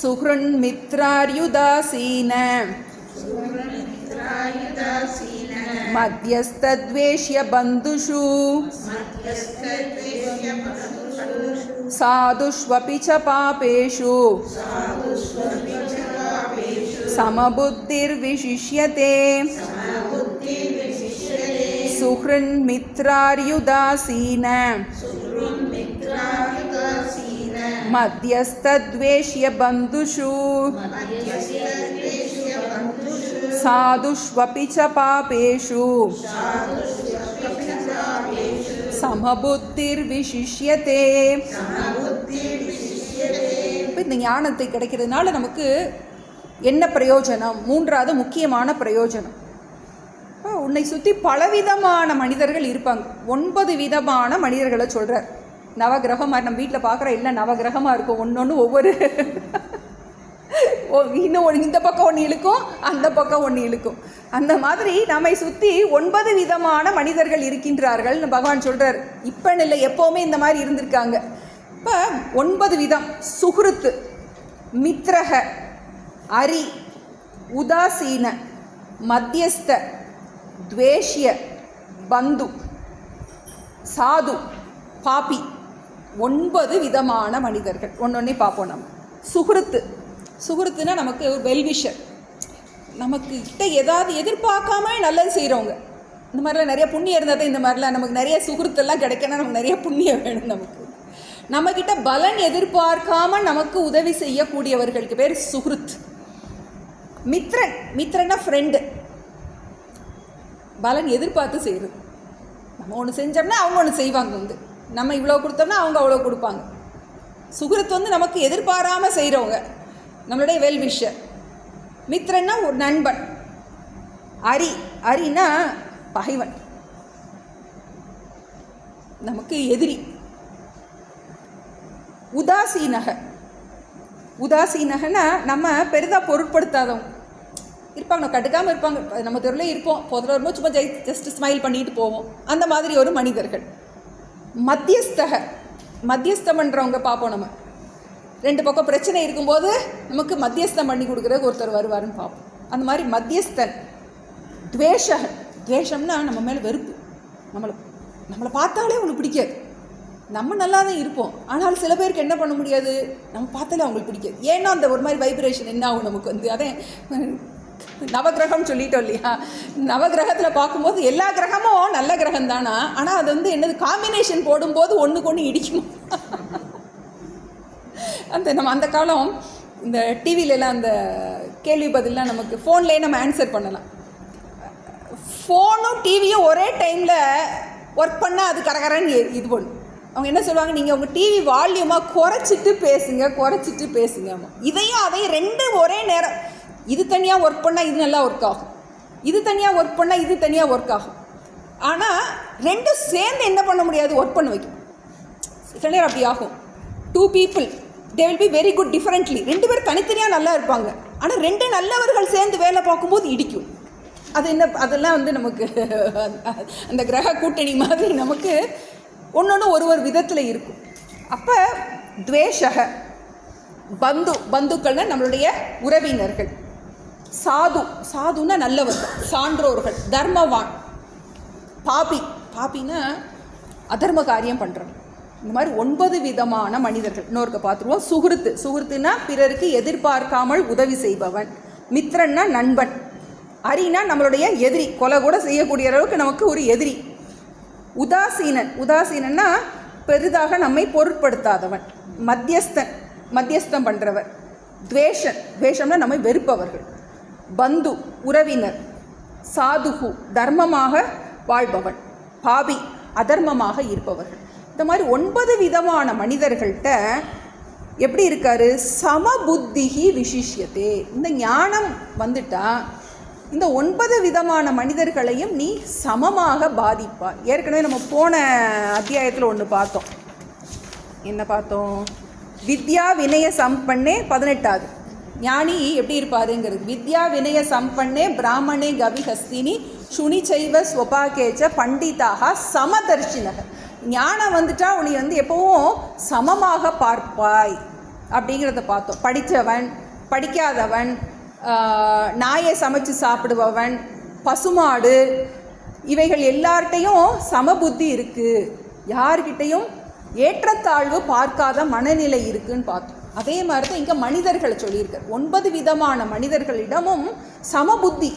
சுஹ்ருன் மித்ரார்யுதாசீன மத்யஸ்தத்வேஷ்ய பந்துஷு சாதுஷ்வபி ச பாபேஷு சமபுத்திர்விசிஷ்யதே. சுஹ்ருன் மித்ரார்யுதாசீன மத்யஸ்தத்வேஷ்ய பந்துஷு சாதுஷ்வபி ச பாபேஷு சமபுத்திர் விசிஷ்யதே. இப்போ இந்த ஞானத்தை கிடைக்கிறதுனால நமக்கு என்ன பிரயோஜனம்? மூன்றாவது முக்கியமான பிரயோஜனம், உன்னை சுற்றி பலவிதமான மனிதர்கள் இருப்பாங்க. 9 விதமான மனிதர்களை சொல்கிறார். நவகிரகமாக நம்ம வீட்டில் பார்க்குற எல்லாம் நவகிரகமாக இருக்கும். ஒன்று ஒவ்வொரு இன்னும் இந்த பக்கம் ஒன்று இழுக்கும், அந்த பக்கம் ஒன்று இழுக்கும். அந்த மாதிரி நம்மை சுற்றி 9 விதமான மனிதர்கள் இருக்கின்றார்கள் பகவான் சொல்கிறார். இப்போ இல்லை, எப்போவுமே இந்த மாதிரி இருந்திருக்காங்க. இப்போ 9 விதம்: சுஹ்ருத், மித்ரக, அரி, உதாசீன, மத்தியஸ்த, துவேஷ்ய, பந்து, சாது, பாபி. 9 விதமான மனிதர்கள். ஒன்றொன்னே பார்ப்போம். நம்ம சுஹ்ருத்து, சுஹ்ருத்துனா நமக்கு ஒரு வெல்விஷர், நமக்கு கிட்ட ஏதாவது எதிர்பார்க்காம நல்லது செய்கிறவங்க. இந்த மாதிரிலாம் நிறைய புண்ணியம் இருந்தால் தான் இந்த மாதிரிலாம் நமக்கு நிறைய சுஹ்ருத்தெல்லாம் கிடைக்கணும். நமக்கு நிறைய புண்ணியம் வேணும். நம்மக்கிட்ட பலன் எதிர்பார்க்காம நமக்கு உதவி செய்யக்கூடியவர்களுக்கு பேர் சுஹ்ருத். மித்ரன், மித்ரன்னா ஃப்ரெண்டு, பலன் எதிர்பார்த்து செய்கிறது. நம்ம ஒன்று செஞ்சோம்னா அவங்க ஒன்று செய்வாங்க. நம்ம இவ்வளோ கொடுத்தோம்னா அவங்க அவ்வளோ கொடுப்பாங்க. சுஹ்ருத் நமக்கு எதிர்பாராமல் செய்கிறவங்க, நம்மளுடைய வெல்விஷர். மித்ரன்னா ஒரு நண்பன். அரி, அரினா பகைவன், நமக்கு எதிரி. உதாசீனக, உதாசீனகன்னா நம்ம பெரிதாக பொருட்படுத்தாதவங்க இருப்பாங்க. நம்ம கட்டுக்காமல் இருப்பாங்க. நம்ம தெருவில் இருப்போம், போதில் வரும்போது சும்மா ஜஸ்ட் ஸ்மைல் பண்ணிட்டு போவோம். அந்த மாதிரி ஒரு மனிதர்கள். மத்தியஸ்தக, மத்தியஸ்தம் பண்ணுறவங்க பார்ப்போம். நம்ம 2 பக்கம் பிரச்சனை இருக்கும்போது நமக்கு மத்தியஸ்தம் பண்ணி கொடுக்குறதுக்கு ஒருத்தர் வருவாருன்னு பார்ப்போம். அந்த மாதிரி மத்தியஸ்தன். துவேஷக, துவேஷம்னா நம்ம மேலே வெறுப்பு. நம்மளை பார்த்தாலே அவங்களுக்கு பிடிக்காது. நம்ம நல்லா தான் இருப்போம், ஆனால் சில பேருக்கு என்ன பண்ண முடியாது, நம்ம பார்த்தாலே அவங்களுக்கு பிடிக்காது. ஏன்னா அந்த ஒரு மாதிரி வைப்ரேஷன் என்ன ஆகும் நமக்கு. அதே நவகிரகம் சொல்லிட்டோம் இல்லையா? நவகிரகத்தில் பார்க்கும்போது எல்லா கிரகமும் நல்ல கிரகம் தானா, ஆனால் அது என்னது காம்பினேஷன் போடும்போது ஒன்றுக்கு ஒன்று இடிக்கும். நம்ம அந்த காலம் இந்த டிவிலெலாம் அந்த கேள்வி பதிலாம் நமக்கு ஃபோன்லேயே நம்ம ஆன்சர் பண்ணலாம். ஃபோனும் டிவியும் ஒரே டைமில் ஒர்க் பண்ணால் அது கரகரன்னு இது பண்ணும். அவங்க என்ன சொல்லுவாங்க, நீங்கள் உங்கள் டிவி வால்யூமாக குறைச்சிட்டு பேசுங்க. இதையும் அதையும் 2 ஒரே நேரம், இது தனியாக ஒர்க் பண்ணால் இது நல்லா ஒர்க் ஆகும், இது தனியாக ஒர்க் பண்ணால் இது தனியாக ஒர்க் ஆகும். ஆனால் 2 சேர்ந்து என்ன பண்ண முடியாது, ஒர்க் பண்ண வைக்கும். சில நேரம் அப்படி ஆகும். 2 people they will be very good differently. 2 பேர் தனித்தனியாக நல்லா இருப்பாங்க, ஆனால் 2 நல்லவர்கள் சேர்ந்து வேலை பார்க்கும்போது இடிக்கும். அது என்ன, அதெல்லாம் நமக்கு அந்த கிரக கூட்டணி மாதிரி நமக்கு ஒன்று ஒரு விதத்தில் இருக்கும். அப்போ துவேஷக, பந்துக்கள்னால் நம்மளுடைய உறவினர்கள். சாது, சாதுன்னா நல்லவர்கள், சான்றோர்கள், தர்மவான். பாபின்னா அதர்ம காரியம் பண்ணுறவங்க. இந்த மாதிரி 9 விதமான மனிதர்கள். இன்னொருக்க பார்த்துருவோம். சுஹ்ருத்துனா பிறருக்கு எதிர்பார்க்காமல் உதவி செய்பவன். மித்ரன்னா நண்பன். அரினா நம்மளுடைய எதிரி, கொலை கூட செய்யக்கூடிய அளவுக்கு நமக்கு ஒரு எதிரி. உதாசீனன்னா பெரிதாக நம்மை பொருட்படுத்தாதவன். மத்தியஸ்தம் பண்ணுறவர். துவேஷம்னா நம்மை வெறுப்பவர்கள். பந்து, உறவினர். சாதுகு, தர்மமாக வாழ்பவன். பாபி, அதர்மமாக இருப்பவர்கள். இந்த மாதிரி 9 விதமான மனிதர்கள்ட்ட எப்படி இருக்காரு, சமபுத்திகி விசிஷ்யத்தே. இந்த ஞானம் வந்துட்டா இந்த 9 விதமான மனிதர்களையும் நீ சமமாக பாதிப்பார். ஏற்கனவே நம்ம போன அத்தியாயத்தில் ஒன்று பார்த்தோம். என்ன பார்த்தோம்? வித்யா வினய சம்பன்னே 18வது. ஞானி எப்படி இருப்பாருங்கிறது. வித்யா வினய சம்பன்னே பிராமணே கவிஹஸ்தினி சுனிச்சைவ ஸ்வபாகேச்ச பண்டிதாக சமதர்ஷினக. ஞானம் வந்துட்டா உன்னை எப்பவும் சமமாக பார்ப்பாய் அப்படிங்கிறத பார்த்தோம். படித்தவன், படிக்காதவன், நாயை சமைச்சு சாப்பிடுபவன், பசுமாடு, இவைகள் எல்லார்ட்டையும் சமபுத்தி இருக்குது. யார்கிட்டையும் ஏற்றத்தாழ்வு பார்க்காத மனநிலை இருக்குன்னு பார்த்தோம். அதே மாதிரி தான் இங்கே மனிதர்களை சொல்லியிருக்கார். 9 விதமான மனிதர்களிடமும் சமபுத்தி.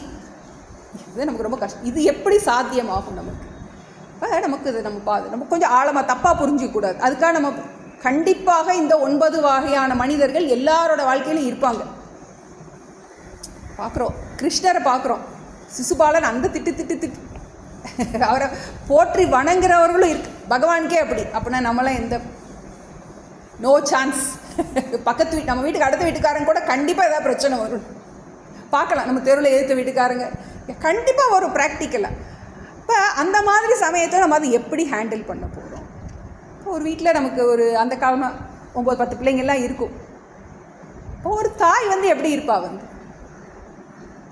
இது நமக்கு ரொம்ப கஷ்டம். இது எப்படி சாத்தியமாகும் நமக்கு? நமக்கு இது நம்ம கொஞ்சம் ஆழமாக தப்பாக புரிஞ்சிக்கூடாது. அதுக்காக நம்ம கண்டிப்பாக இந்த 9 வகையான மனிதர்கள் எல்லாரோட வாழ்க்கையிலும் இருப்பாங்க. பார்க்குறோம். கிருஷ்ணரை பார்க்குறோம், சிசுபாலன் அந்த திட்டு அவரை போற்றி வணங்குறவர்களும் இருக்கு. பகவானுக்கே அப்படி. அப்படின்னா நம்மளாம் எந்த நோ சான்ஸ். பக்கத்து நம்ம வீட்டுக்கு அடுத்த வீட்டுக்காரங்க கூட கண்டிப்பாக ஏதாவது பிரச்சனை வரும். பார்க்கலாம், நம்ம தெருவில் எதிர்த்த வீட்டுக்காரங்க கண்டிப்பாக வரும் ப்ராக்டிக்கலாக. இப்போ அந்த மாதிரி சமயத்தில் நம்ம அதை எப்படி ஹேண்டில் பண்ண போகிறோம்? ஒரு வீட்டில் நமக்கு ஒரு அந்த காலமாக 9-10 பிள்ளைங்கள்லாம் இருக்கும். ஒரு தாய் எப்படி இருப்பா,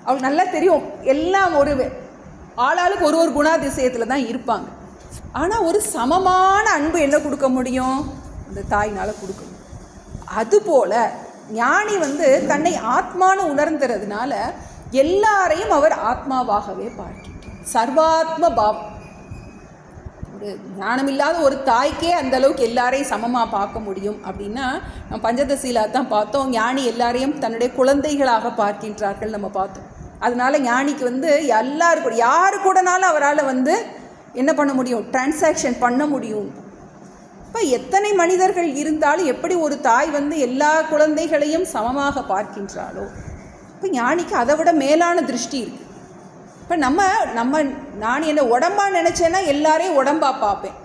அவளுக்கு நல்லா தெரியும் எல்லாம் ஒரு ஆளாளுக்கு ஒரு குணாதிசயத்தில் தான் இருப்பாங்க. ஆனால் ஒரு சமமான அன்பு என்ன கொடுக்க முடியும்? அந்த தாயினால் கொடுக்க முடியும். அதுபோல் ஞானி தன்னை ஆத்மானு உணர்ந்துறதுனால எல்லாரையும் அவர் ஆத்மாவாகவே பார்க்கின்றார். சர்வாத்ம பாவம். ஒரு ஞானமில்லாத ஒரு தாய்க்கே அந்த அளவுக்கு எல்லாரையும் சமமாக பார்க்க முடியும் அப்படின்னா நம்ம பஞ்சதசீலா தான் பார்த்தோம். ஞானி எல்லாரையும் தன்னுடைய குழந்தைகளாக பார்க்கின்றார்கள் நம்ம பார்த்தோம். அதனால ஞானிக்கு எல்லாருக்கும் யாரு கூடனாலும் அவரால் என்ன பண்ண முடியும்? டிரான்சாக்ஷன் பண்ண முடியும். இப்போ எத்தனை மனிதர்கள் இருந்தாலும் எப்படி ஒரு தாய் எல்லா குழந்தைகளையும் சமமாக பார்க்கின்றாளோ, இப்போ ஞானிக்கு அதை விட மேலான திருஷ்டி இருக்குது. இப்போ நான் என்னை உடம்பா நினச்சேன்னா எல்லாரையும் உடம்பா பார்ப்பேன்.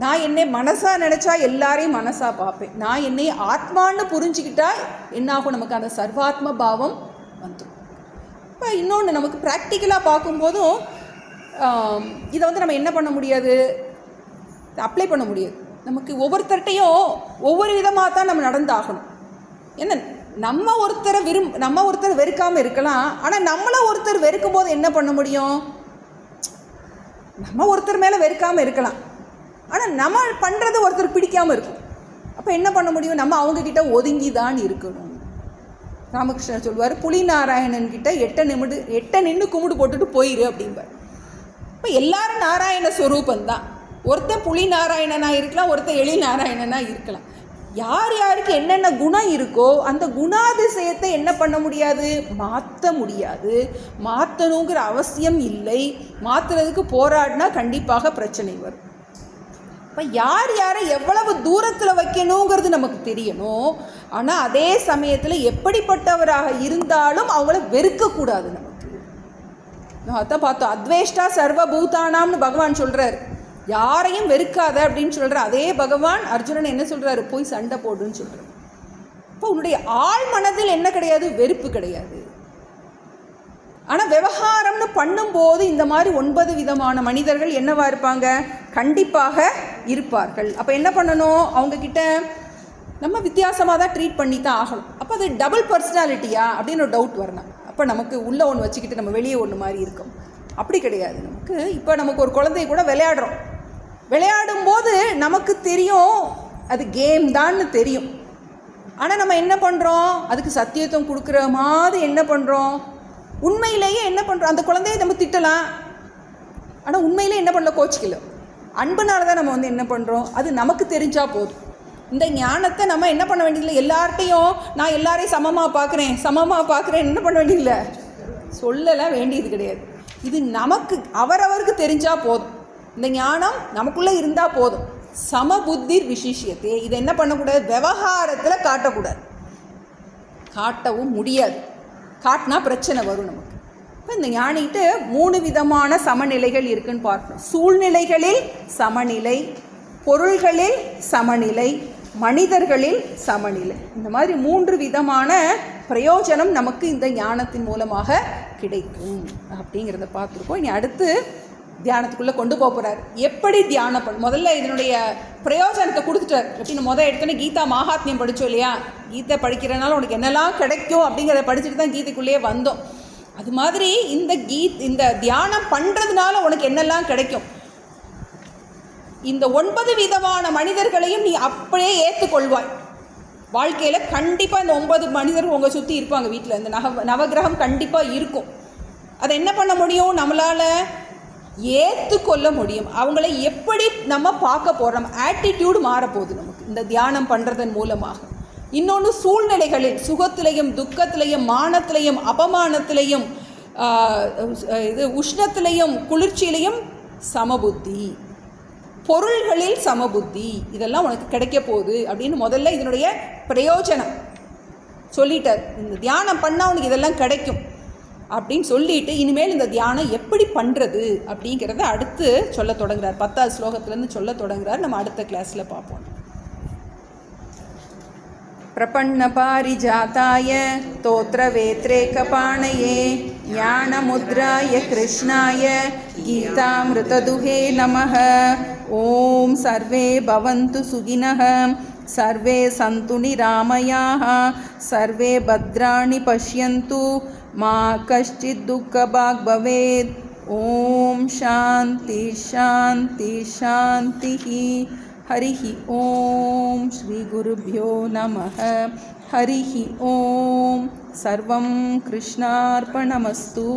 நான் என்னை மனசாக நினச்சா எல்லாரையும் மனசாக பார்ப்பேன். நான் என்னை ஆத்மான்னு புரிஞ்சுக்கிட்டா என்னாகும்? நமக்கு அந்த சர்வாத்ம பாவம் வந்துடும். இப்போ இன்னொன்று நமக்கு ப்ராக்டிக்கலாக பார்க்கும்போதும் இதை நம்ம என்ன பண்ண முடியாது? அப்ளை பண்ண முடியாது. நமக்கு ஒவ்வொருத்தர்கிட்டையும் ஒவ்வொரு விதமாக தான் நம்ம நடந்தாகணும். என்ன நம்ம ஒருத்தர் வெறுக்காமல் இருக்கலாம். ஆனால் நம்மளை ஒருத்தர் வெறுக்கும் போது என்ன பண்ண முடியும்? நம்ம ஒருத்தர் மேலே வெறுக்காமல் இருக்கலாம், ஆனால் நம்ம பண்ணுறது ஒருத்தர் பிடிக்காமல் இருக்கும். அப்போ என்ன பண்ண முடியும்? நம்ம அவங்கக்கிட்ட ஒதுங்கி தான் இருக்கணும். ராமகிருஷ்ணர் சொல்லுவார், புலி நாராயணன் கிட்ட எட்ட நின்று கும்பிடு போட்டுட்டு போயிரு அப்படிம்பார். இப்போ எல்லாரும் நாராயண ஸ்வரூபந்தான். ஒருத்தன் புலி நாராயணனாக இருக்கலாம், ஒருத்தன் எழில் நாராயணனாக இருக்கலாம். யார் யாருக்கு என்னென்ன குணம் இருக்கோ அந்த குணாதிசயத்தை என்ன பண்ண முடியாது? மாற்ற முடியாது. மாற்றணுங்கிற அவசியம் இல்லை. மாற்றுறதுக்கு போராடினா கண்டிப்பாக பிரச்சனை வரும். இப்போ யார் யாரை எவ்வளவு தூரத்தில் வைக்கணுங்கிறது நமக்கு தெரியணும். ஆனால் அதே சமயத்தில் எப்படிப்பட்டவராக இருந்தாலும் அவங்கள வெறுக்கக்கூடாது. நமக்கு அதான் பார்த்தோம், அத்வேஷ்டா சர்வபூதானாம்னு பகவான் சொல்கிறார். யாரையும் வெறுக்காத அப்படின்னு சொல்கிற அதே பகவான் அர்ஜுனன் என்ன சொல்கிறாரு? போய் சண்டை போடுன்னு சொல்கிறார். இப்போ உன்னுடைய ஆழ் மனதில் என்ன கிடையாது? வெறுப்பு கிடையாது. ஆனால் விவகாரம்னு பண்ணும்போது இந்த மாதிரி 9 விதமான மனிதர்கள் என்னவா இருப்பாங்க? கண்டிப்பாக இருப்பார்கள். அப்போ என்ன பண்ணணும்? அவங்கக்கிட்ட நம்ம வித்தியாசமாக தான் ட்ரீட் பண்ணி தான் ஆகணும். அப்போ அது டபுள் பர்சனாலிட்டியா அப்படின்னு ஒரு டவுட் வரணும். அப்போ நமக்கு உள்ளே ஒன்று வச்சுக்கிட்டு நம்ம வெளியே ஒன்று மாதிரி இருக்கும். அப்படி கிடையாது. நமக்கு ஒரு குழந்தைய கூட விளையாடும்போது நமக்கு தெரியும் அது கேம் தான்னு தெரியும். ஆனால் நம்ம என்ன பண்ணுறோம்? அதுக்கு சத்தியத்துவம் கொடுக்குற மாதிரி என்ன பண்ணுறோம்? உண்மையிலேயே என்ன பண்ணுறோம்? அந்த குழந்தைய நம்ம திட்டலாம், ஆனால் உண்மையிலே என்ன பண்ணல? கோச்சிக்கல. அன்புனால தான் நம்ம என்ன பண்ணுறோம்? அது நமக்கு தெரிஞ்சால் போதும். இந்த ஞானத்தை நம்ம என்ன பண்ண வேண்டியதில்லை. எல்லார்ட்டையும் நான் எல்லாரையும் சமமாக பார்க்குறேன் என்ன பண்ண வேண்டியதில்லை, சொல்லலாம் வேண்டியது கிடையாது. இது நமக்கு அவரவருக்கு தெரிஞ்சால் போதும். இந்த ஞானம் நமக்குள்ளே இருந்தால் போதும். சமபுத்தி விசிஷியத்தை இதை என்ன பண்ணக்கூடாது? விவகாரத்தில் காட்டக்கூடாது. காட்டவும் முடியாது. காட்டினா பிரச்சனை வரும் நமக்கு. இப்போ இந்த ஞானிகிட்ட 3 விதமான சமநிலைகள் இருக்குன்னு பார்க்கணும். சூழ்நிலைகளில் சமநிலை, பொருள்களில் சமநிலை, மனிதர்களில் சமநிலை. இந்த மாதிரி 3 விதமான பிரயோஜனம் நமக்கு இந்த ஞானத்தின் மூலமாக கிடைக்கும் அப்படிங்கிறத பார்த்துருக்கோம். இனி அடுத்து தியானத்துக்குள்ளே கொண்டு போகிறார். எப்படி தியானம் முதல்ல இதனுடைய பிரயோஜனத்தை கொடுத்துட்டார். எப்படின்னு எடுத்தோன்னே கீதா மகாத்மியம் படித்தோம் இல்லையா? கீதை படிக்கிறனால உனக்கு என்னெல்லாம் கிடைக்கும் அப்படிங்கிறத படிச்சுட்டு தான் கீதைக்குள்ளேயே வந்தோம். அது மாதிரி இந்த தியானம் பண்ணுறதுனால உனக்கு என்னெல்லாம் கிடைக்கும்? இந்த 9 விதமான மனிதர்களையும் நீ அப்படியே ஏற்றுக்கொள்வாய். வாழ்க்கையில் கண்டிப்பாக இந்த 9 மனிதர்கள் உங்கள் சுற்றி இருப்பாங்க. வீட்டில் இந்த நவகிரகம் கண்டிப்பாக இருக்கும். அதை என்ன பண்ண முடியும்? நம்மளால் ஏற்றுக்கொள்ள முடியும். அவங்கள எப்படி நம்ம பார்க்க போகிறோம்? நம்ம ஆட்டிடியூடு மாறப்போகுது நமக்கு இந்த தியானம் பண்ணுறதன் மூலமாக. இன்னொன்று, சூழ்நிலைகளில் சுகத்திலையும் துக்கத்திலையும் மானத்திலையும் அபமானத்திலையும் உஷ்ணத்திலையும் குளிர்ச்சியிலையும் சமபுத்தி, பொருள்களில் சமபுத்தி, இதெல்லாம் உனக்கு கிடைக்க போகுது அப்படின்னு முதல்ல இதனுடைய பிரயோஜனம் சொல்லிட்டார். இந்த தியானம் பண்ணால் உனக்கு இதெல்லாம் கிடைக்கும். அப்படின்னு சொல்லிட்டு இனிமேல் இந்த தியானம் எப்படி பண்ணுறது அப்படிங்கிறத அடுத்து சொல்ல தொடங்குறார். 10வது ஸ்லோகத்துலேருந்து சொல்ல தொடங்குறார். நம்ம அடுத்த கிளாஸில் பார்ப்போம். பிரபன்னபாரிஜாதாய தோத்ரவேத்ரேகபாணயே ஞானமுத்ராய கிருஷ்ணாய கீதாமிருததுஹே நமः. ஓம் சர்வே பவந்து சுகினः, சர்வே சந்து நிராமயாः, சர்வே பத்ராணி பஷ்யந்து, மா கஷ்டித் துக்கபாக் பவேத். ஓம் சாந்தி சாந்தி சாந்திஹி. ஹரிஹி ஓம் ஸ்ரீ குருப்யோ நமः. ஹரிஹி ஓம். சர்வம் கிருஷ்ணார்ப்பணமஸ்து.